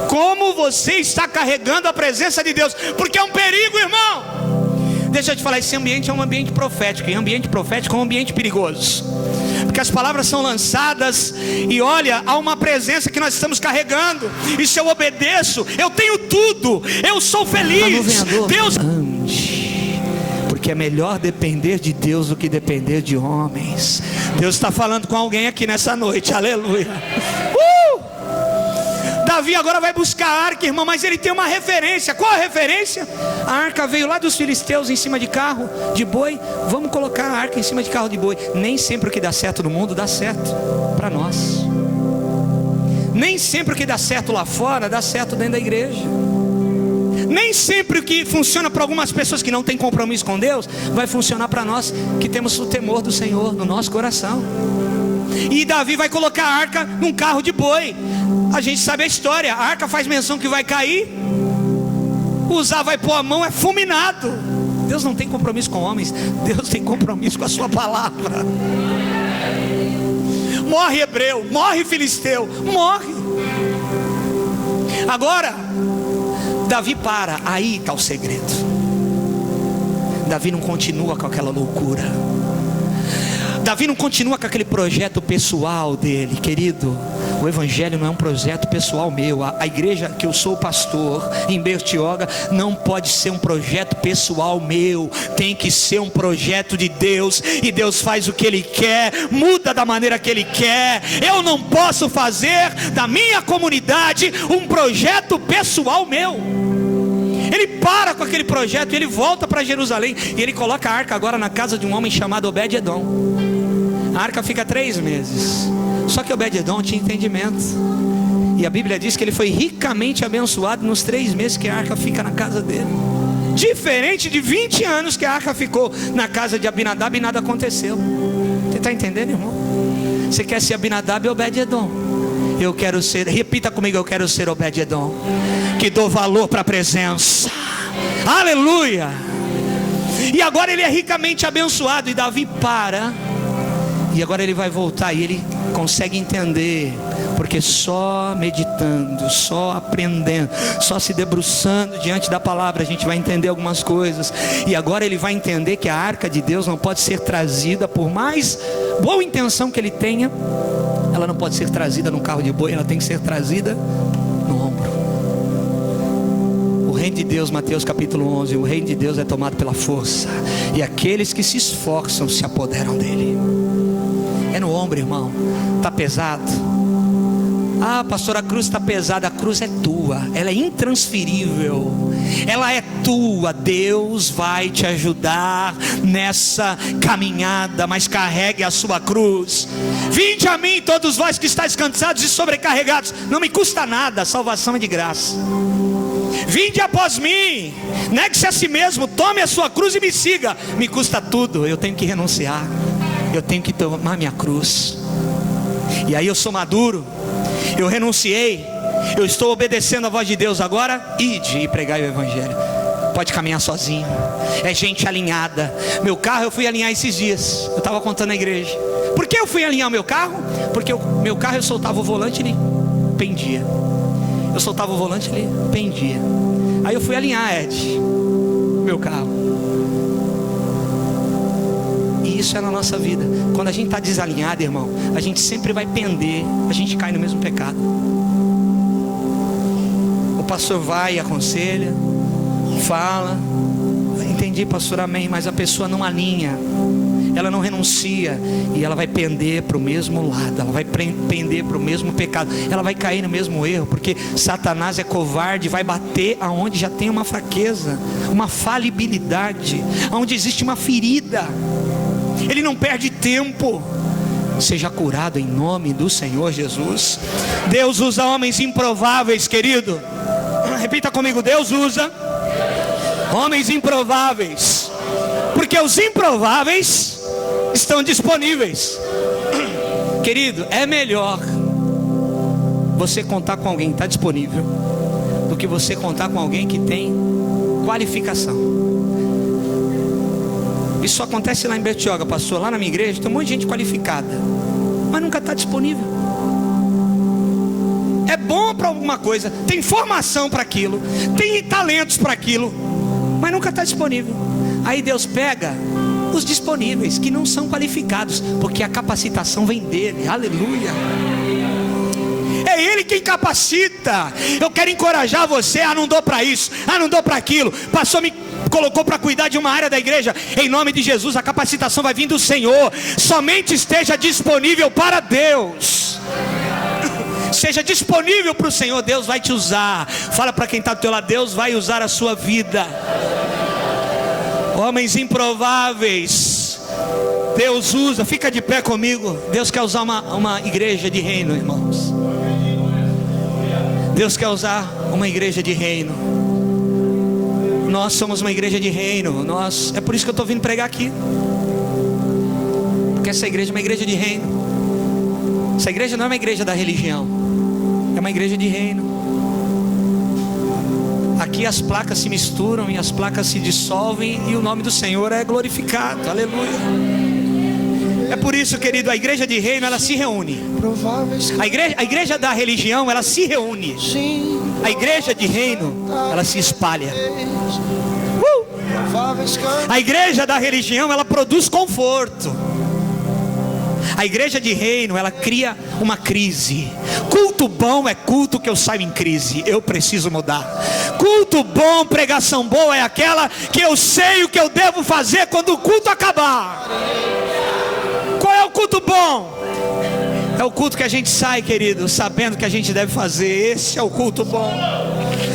Como você está carregando a presença de Deus? Porque é um perigo, irmão. Deixa eu te falar, esse ambiente é um ambiente profético. E ambiente profético é um ambiente perigoso, porque as palavras são lançadas e olha, há uma presença que nós estamos carregando. E se eu obedeço, eu tenho tudo, eu sou feliz. Deus, ande, porque é melhor depender de Deus do que depender de homens. Deus está falando com alguém aqui nessa noite, aleluia. Davi agora vai buscar a arca, irmão, mas ele tem uma referência. Qual a referência? A arca veio lá dos filisteus em cima de carro de boi. Vamos colocar a arca em cima de carro de boi. Nem sempre o que dá certo no mundo dá certo para nós. Nem sempre o que dá certo lá fora dá certo dentro da igreja. Nem sempre o que funciona para algumas pessoas que não têm compromisso com Deus vai funcionar para nós que temos o temor do Senhor no nosso coração. E Davi vai colocar a arca num carro de boi. A gente sabe a história. A arca faz menção que vai cair. Uzá vai pôr a mão, é fulminado. Deus não tem compromisso com homens, Deus tem compromisso com a sua palavra. Morre hebreu, morre filisteu, morre. Agora Davi para, aí está o segredo. Davi não continua com aquela loucura. Davi não continua com aquele projeto pessoal dele, querido. O evangelho não é um projeto pessoal meu. A igreja que eu sou pastor em Bertioga não pode ser um projeto pessoal meu. Tem que ser um projeto de Deus. E Deus faz o que Ele quer, muda da maneira que Ele quer. Eu não posso fazer da minha comunidade um projeto pessoal meu. Ele para com aquele projeto e ele volta para Jerusalém. E ele coloca a arca agora na casa de um homem chamado Obed-edom. A arca fica 3 meses. Só que Obed-edom tinha entendimento. E a Bíblia diz que ele foi ricamente abençoado nos 3 meses que a arca fica na casa dele. Diferente de 20 anos que a arca ficou na casa de Abinadab e nada aconteceu. Você está entendendo, irmão? Você quer ser Abinadab ou Obed-edom? Eu quero ser, repita comigo, eu quero ser Obed-edom, que dou valor para a presença. Aleluia. E agora ele é ricamente abençoado. E Davi para. E agora ele vai voltar e ele consegue entender. Porque só meditando, só aprendendo, só se debruçando diante da palavra, a gente vai entender algumas coisas. E agora ele vai entender que a arca de Deus não pode ser trazida, por mais boa intenção que ele tenha, ela não pode ser trazida num carro de boi, ela tem que ser trazida no ombro. O reino de Deus, Mateus capítulo 11, o reino de Deus é tomado pela força, e aqueles que se esforçam se apoderam dele. É no ombro, irmão. Está pesado? Ah, pastor, a cruz está pesada. A cruz é tua, ela é intransferível, ela é tua. Deus vai te ajudar nessa caminhada, mas carregue a sua cruz. Vinde a mim todos vós que estáis cansados e sobrecarregados, não me custa nada, a salvação é de graça. Vinde após mim, negue-se a si mesmo, tome a sua cruz e me siga. Me custa tudo, eu tenho que renunciar, eu tenho que tomar minha cruz. E aí eu sou maduro, eu renunciei, eu estou obedecendo a voz de Deus. Agora, ide e pregai o evangelho. Pode caminhar sozinho, é gente alinhada. Meu carro eu fui alinhar esses dias, eu estava contando na igreja. Por que eu fui alinhar o meu carro? Porque o meu carro eu soltava o volante e ele pendia. Eu soltava o volante e ele pendia. Aí eu fui alinhar, Ed, meu carro. E isso é na nossa vida. Quando a gente está desalinhado, irmão, a gente sempre vai pender, a gente cai no mesmo pecado. O pastor vai e aconselha, fala, entendi, pastor, amém, mas a pessoa não alinha, ela não renuncia, e ela vai pender para o mesmo lado, ela vai pender para o mesmo pecado, ela vai cair no mesmo erro, porque Satanás é covarde, vai bater aonde já tem uma fraqueza, uma falibilidade, aonde existe uma ferida. Ele não perde tempo. Seja curado em nome do Senhor Jesus. Deus usa homens improváveis, querido. Repita comigo, Deus usa homens improváveis, porque os improváveis estão disponíveis. Querido, é melhor você contar com alguém que está disponível do que você contar com alguém que tem qualificação. Isso só acontece lá em Bertioga, pastor. Lá na minha igreja tem um monte de gente qualificada, mas nunca está disponível. É bom para alguma coisa, tem formação para aquilo, tem talentos para aquilo, mas nunca está disponível. Aí Deus pega os disponíveis, que não são qualificados, porque a capacitação vem dele. Aleluia. É Ele quem capacita. Eu quero encorajar você. Não dou para isso, não dou para aquilo. Pastor me colocou para cuidar de uma área da igreja. Em nome de Jesus, a capacitação vai vir do Senhor. Somente esteja disponível para Deus. Seja disponível para o Senhor. Deus vai te usar. Fala para quem está do teu lado: Deus vai usar a sua vida. Homens improváveis, Deus usa. Fica de pé comigo. Deus quer usar uma igreja de reino, irmãos. Deus quer usar uma igreja de reino. Nós somos uma igreja de reino. É por isso que eu estou vindo pregar aqui, porque essa igreja é uma igreja de reino. Essa igreja não é uma igreja da religião, é uma igreja de reino. Aqui as placas se misturam e as placas se dissolvem e o nome do Senhor é glorificado. Aleluia. É por isso, querido, a igreja de reino, ela se reúne. A igreja da religião, ela se reúne. A igreja de reino, ela se espalha. A igreja da religião, ela produz conforto. A igreja de reino, ela cria uma crise. Culto bom é culto que eu saio em crise. Eu preciso mudar. Culto bom, pregação boa é aquela que eu sei o que eu devo fazer quando o culto acabar. Qual é o culto bom? É o culto que a gente sai, querido, sabendo o que a gente deve fazer. Esse é o culto bom.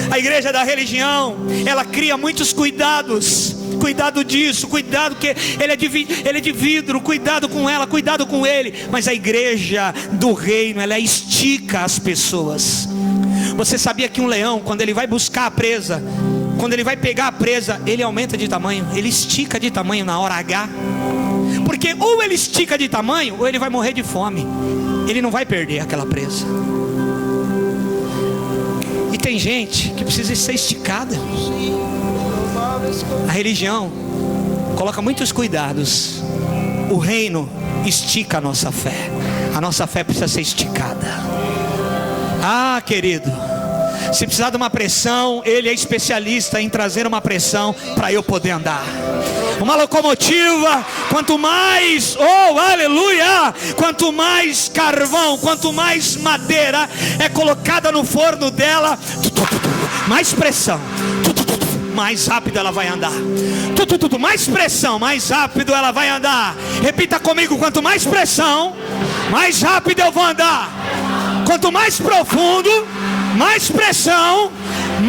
A igreja da religião, ela cria muitos cuidados. Cuidado disso, cuidado que ele é de vidro, cuidado com ela, cuidado com ele. Mas a igreja do reino, ela estica as pessoas. Você sabia que um leão, quando ele vai buscar a presa, quando ele vai pegar a presa, ele aumenta de tamanho, ele estica de tamanho na hora H? Porque ou ele estica de tamanho, ou ele vai morrer de fome. Ele não vai perder aquela presa. E tem gente que precisa ser esticada. A religião coloca muitos cuidados. O reino estica a nossa fé. A nossa fé precisa ser esticada. Querido, se precisar de uma pressão, Ele é especialista em trazer uma pressão para eu poder andar. Uma locomotiva, quanto mais, aleluia, quanto mais carvão, quanto mais madeira é colocada no forno dela, mais pressão, mais rápido ela vai andar. Mais pressão, mais rápido ela vai andar. Repita comigo: quanto mais pressão, mais rápido eu vou andar. Quanto mais profundo, mais pressão,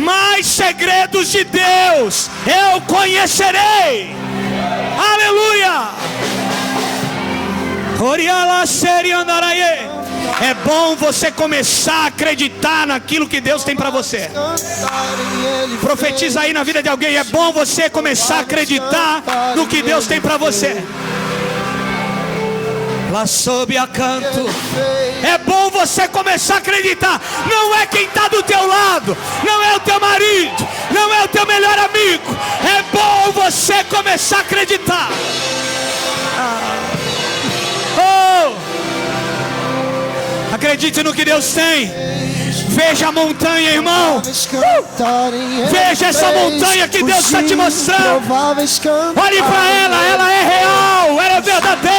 mais segredos de Deus eu conhecerei. Aleluia. É bom você começar a acreditar naquilo que Deus tem para você. Profetiza aí na vida de alguém. É bom você começar a acreditar no que Deus tem para você. Lá sob a canto. É bom você começar a acreditar. Não é quem está do teu lado, não é o teu marido, não é o teu melhor amigo. É bom você começar a acreditar. Acredite no que Deus tem. Veja a montanha, irmão. Veja essa montanha que Deus está te mostrando. Olhe para ela é real, ela é verdadeira.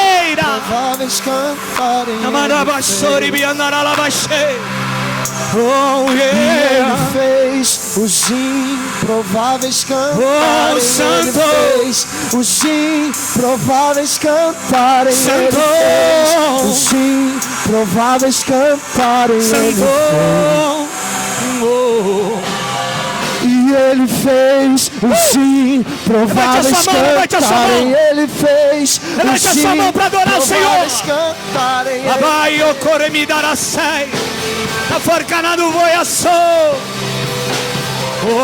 Ele fez os improváveis cantarem. Ele fez os improváveis cantarem. Ele fez os improváveis cantarem. E Ele fez os improváveis cantarem. Ele fez os improváveis cantarem. Vai o core me dará sei. A forcanado voi a so. Ele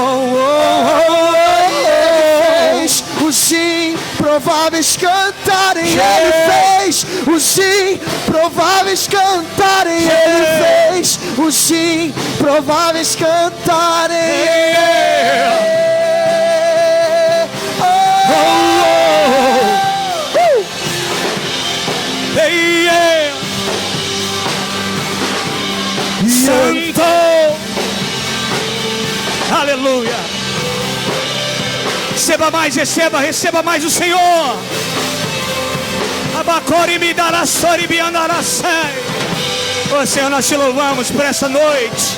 fez os improváveis cantarem. Ele fez os improváveis cantarem. Ele fez os improváveis cantarem. Aleluia. Receba mais, receba mais o Senhor. Abacori me dará sori andará sei. Ô Senhor, nós te louvamos por essa noite.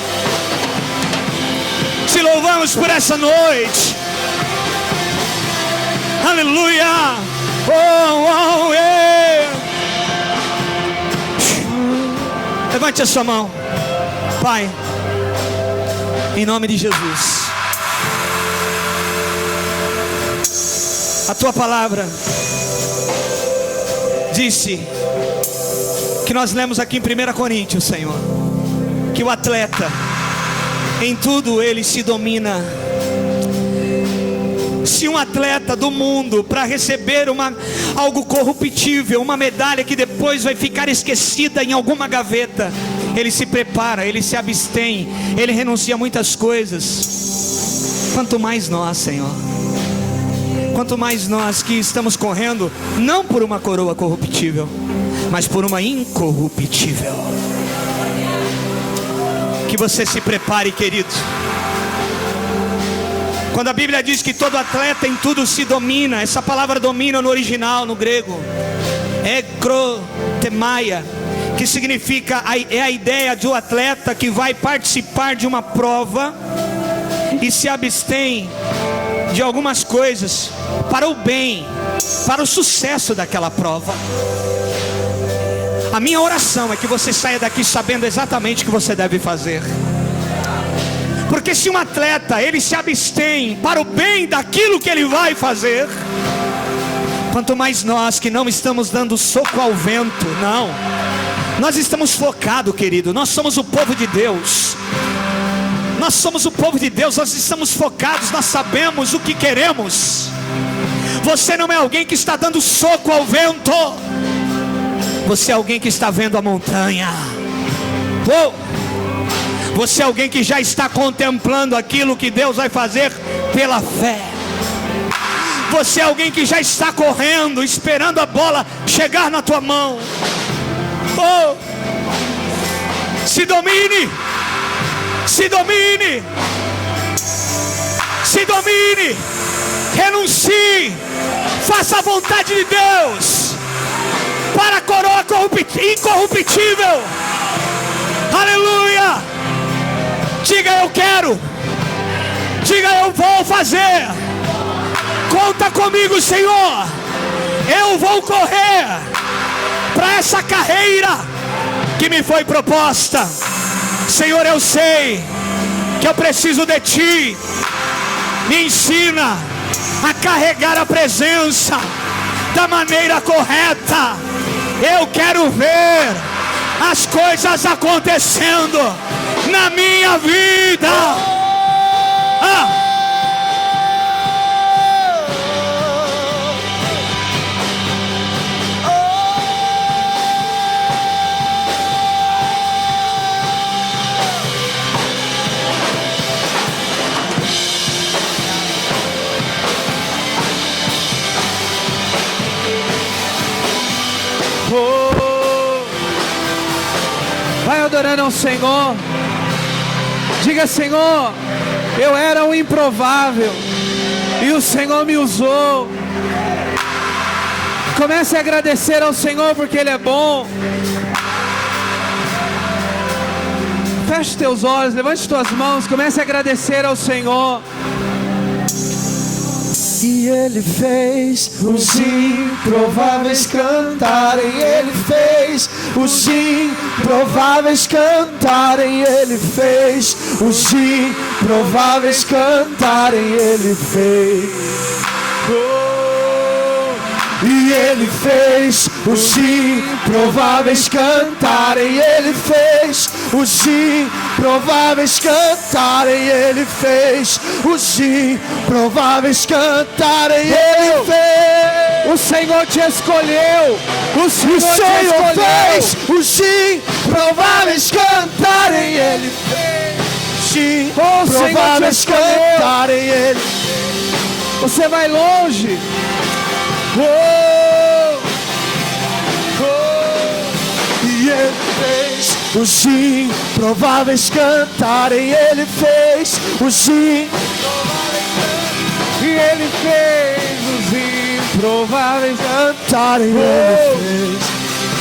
Te louvamos por essa noite. Aleluia. Oh, yeah. Levante a sua mão. Pai, em nome de Jesus, a tua palavra disse que nós lemos aqui em 1 Coríntios, Senhor, que o atleta em tudo ele se domina. Se um atleta do mundo, para receber algo corruptível, uma medalha que depois vai ficar esquecida em alguma gaveta, ele se prepara, ele se abstém, ele renuncia a muitas coisas. Quanto mais nós, Senhor, quanto mais nós que estamos correndo, não por uma coroa corruptível, mas por uma incorruptível. Que você se prepare, querido. Quando a Bíblia diz que todo atleta em tudo se domina, essa palavra domina no original, no grego, ekrotemaia, que significa, é a ideia de um atleta que vai participar de uma prova e se abstém de algumas coisas para o bem, para o sucesso daquela prova. A minha oração é que você saia daqui sabendo exatamente o que você deve fazer. Porque se um atleta, ele se abstém para o bem daquilo que ele vai fazer, quanto mais nós que não estamos dando soco ao vento, não, nós estamos focados, querido, nós somos o povo de Deus. Nós somos o povo de Deus, nós estamos focados, nós sabemos o que queremos. Você não é alguém que está dando soco ao vento, você é alguém que está vendo a montanha. Você é alguém que já está contemplando aquilo que Deus vai fazer pela fé. Você é alguém que já está correndo, esperando a bola chegar na tua mão. Se domine, se domine, se domine, renuncie, faça a vontade de Deus para a coroa incorruptível. Aleluia. Diga eu quero, diga eu vou fazer, conta comigo, Senhor, eu vou correr para essa carreira que me foi proposta. Senhor, eu sei que eu preciso de Ti, me ensina a carregar a presença da maneira correta. Eu quero ver as coisas acontecendo na minha vida. Vai adorando ao Senhor. Diga: Senhor, eu era um improvável e o Senhor me usou. Comece a agradecer ao Senhor porque Ele é bom. Feche teus olhos, levante tuas mãos, comece a agradecer ao Senhor. E Ele fez os improváveis cantarem, Ele fez os improváveis cantarem, Ele fez os improváveis cantarem, Ele fez. E Ele fez os improváveis cantarem, Ele fez os improváveis cantarem, Ele fez os improváveis cantarem, Ele fez. O Senhor te escolheu, o Senhor fez os improváveis cantarem, Ele fez os improváveis cantarem, Ele. Você vai longe. E Ele fez os improváveis cantarem. Ele fez os E Ele fez os improváveis cantarem. Ele fez.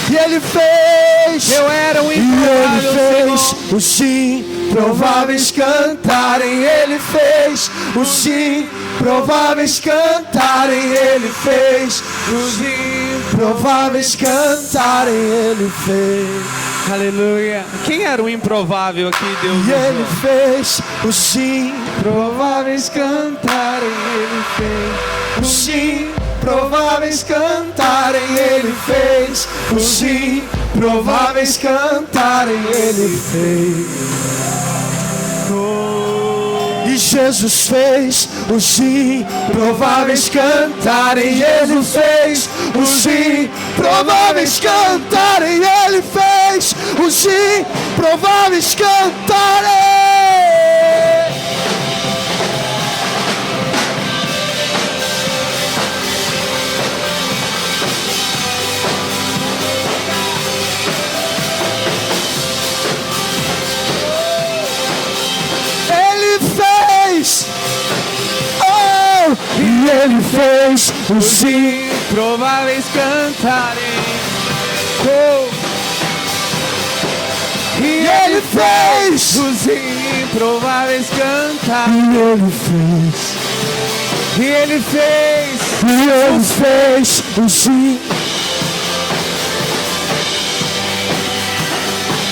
E Ele fez. Eu era um E Ele improvável, fez Senhor. os improváveis cantarem. Ele fez os improváveis cantarem. Ele fez Os improváveis cantarem. Ele fez. Aleluia. Quem era o improvável aqui, Deus? E Ele usou? fez os Improváveis cantarem, Ele fez. os improváveis cantarem. Ele fez os improváveis cantarem. Ele fez. E Jesus fez os improváveis cantarem. Ele fez os improváveis cantarem. Ele fez os improváveis cantarem. E Ele fez os Improváveis cantarem. Oh. E Ele fez os improváveis cantarem. E Ele fez. E Ele fez. E Ele fez os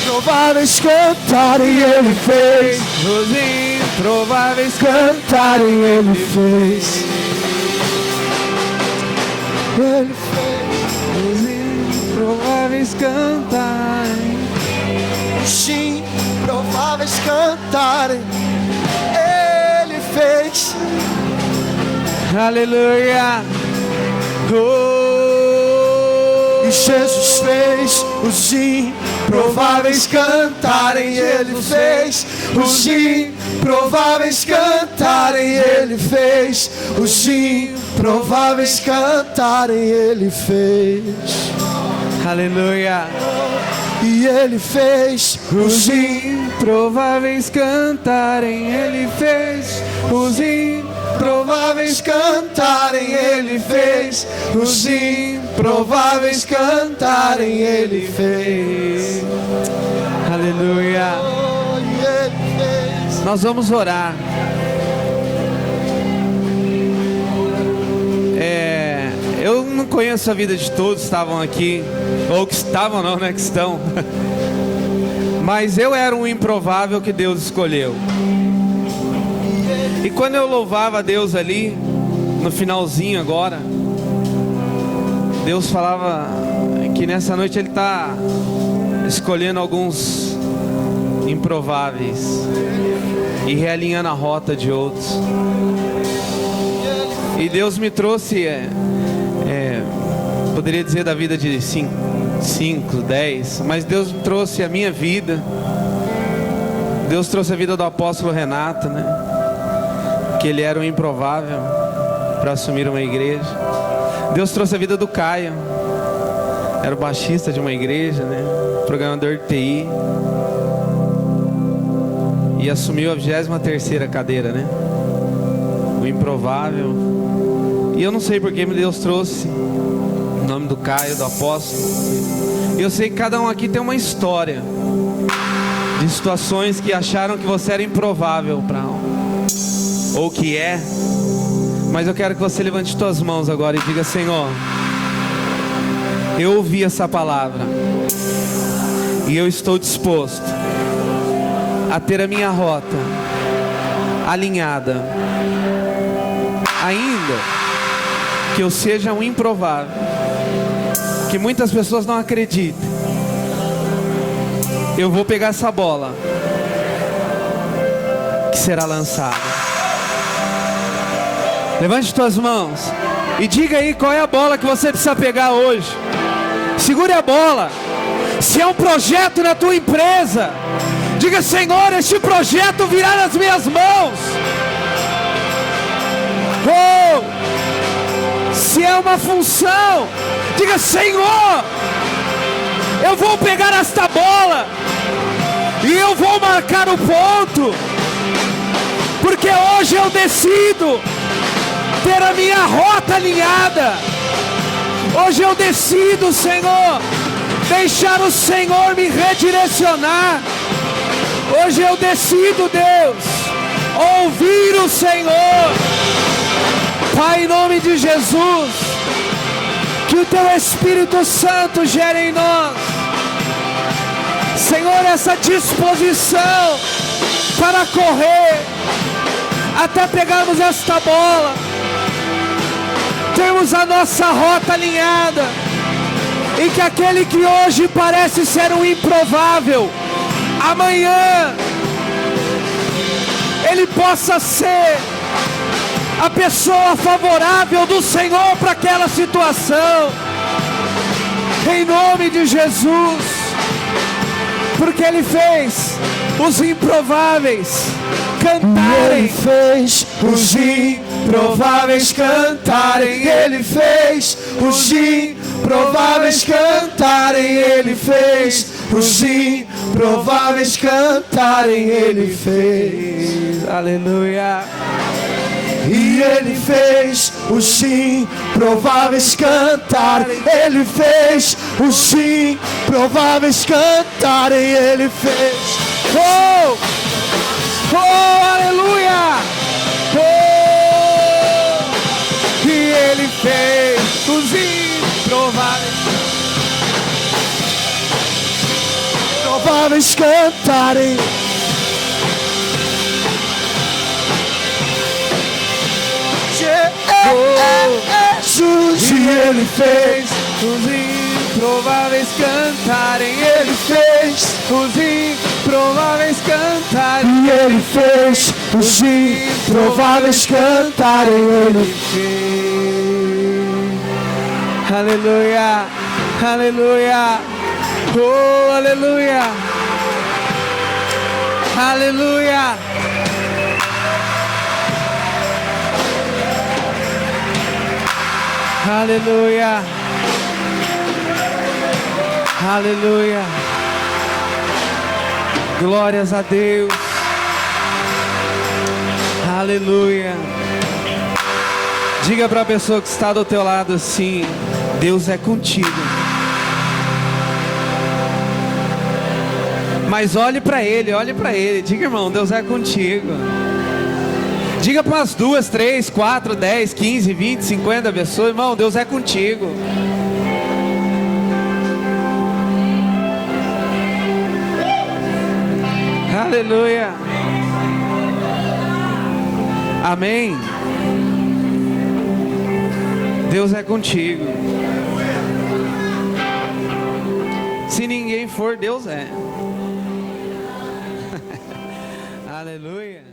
improváveis cantarem. Ele fez Os improváveis cantarem. Ele fez. Ele fez Os improváveis cantarem. os improváveis cantarem. Ele fez. Aleluia. Oh. E Jesus fez os improváveis cantarem. Ele fez os improváveis cantarem. Ele fez os improváveis cantarem. Ele fez. Aleluia. E Ele fez Os improváveis cantarem. Ele fez. Os improváveis cantarem. Ele fez os improváveis cantarem. Ele fez. Aleluia. Oh, e Ele fez. Nós vamos orar. Eu não conheço a vida de todos que estavam aqui, ou que estavam não, né, que estão. Mas eu era um improvável que Deus escolheu. E quando eu louvava a Deus ali, no finalzinho agora, Deus falava que nessa noite Ele está escolhendo alguns improváveis e realinhando a rota de outros. E Deus me trouxe, poderia dizer da vida de 5, 10, mas Deus me trouxe a minha vida. Deus trouxe a vida do apóstolo Renato, né? Que ele era um improvável para assumir uma igreja. Deus trouxe a vida do Caio, era o baixista de uma igreja, né? Programador de TI, e assumiu a 23ª cadeira, né? O improvável. E eu não sei porque Deus trouxe o nome do Caio, do apóstolo. E eu sei que cada um aqui tem uma história de situações que acharam que você era improvável para ou que é. Mas eu quero que você levante suas mãos agora e diga: Senhor, eu ouvi essa palavra e eu estou disposto a ter a minha rota alinhada, ainda que eu seja um improvável, que muitas pessoas não acreditam. Eu vou pegar essa bola que será lançada. Levante suas mãos e diga aí qual é a bola que você precisa pegar hoje. Segure a bola. Se é um projeto na tua empresa, diga: Senhor, este projeto virá nas minhas mãos. Oh! Se é uma função, diga: Senhor, eu vou pegar esta bola E eu vou marcar o ponto. Porque hoje eu decido ter a minha rota alinhada. Hoje eu decido, Senhor, deixar o Senhor me redirecionar. Hoje eu decido, Deus, ouvir o Senhor. Pai, em nome de Jesus, que o Teu Espírito Santo gere em nós, Senhor, essa disposição para correr até pegarmos esta bola, temos a nossa rota alinhada, e que aquele que hoje parece ser um improvável, amanhã ele possa ser a pessoa favorável do Senhor para aquela situação, em nome de Jesus, porque Ele fez os improváveis cantarem. Ele fez os improváveis cantarem. Ele fez os improváveis cantarem. Ele fez os improváveis cantarem. Ele fez. Aleluia. E Ele fez os improváveis cantarem. Ele fez os improváveis cantarem. Ele fez. Oh! Oh, aleluia! Oh! E Ele fez os improváveis cantarem. Jesus, e Ele fez os improváveis cantarem. Ele fez Os improváveis cantarem. e Ele fez os improváveis cantarem. Ele fez. Aleluia, aleluia, oh, aleluia, aleluia. Aleluia, aleluia, glórias a Deus, aleluia. Diga para a pessoa que está do teu lado assim: Deus é contigo. Mas olhe para ele, diga, irmão, Deus é contigo. Diga para umas 2, 3, 4, 10, 15, 20, 50 pessoas: irmão, Deus é contigo. Aleluia. Amém. Deus é contigo. Se ninguém for, Deus é. Aleluia.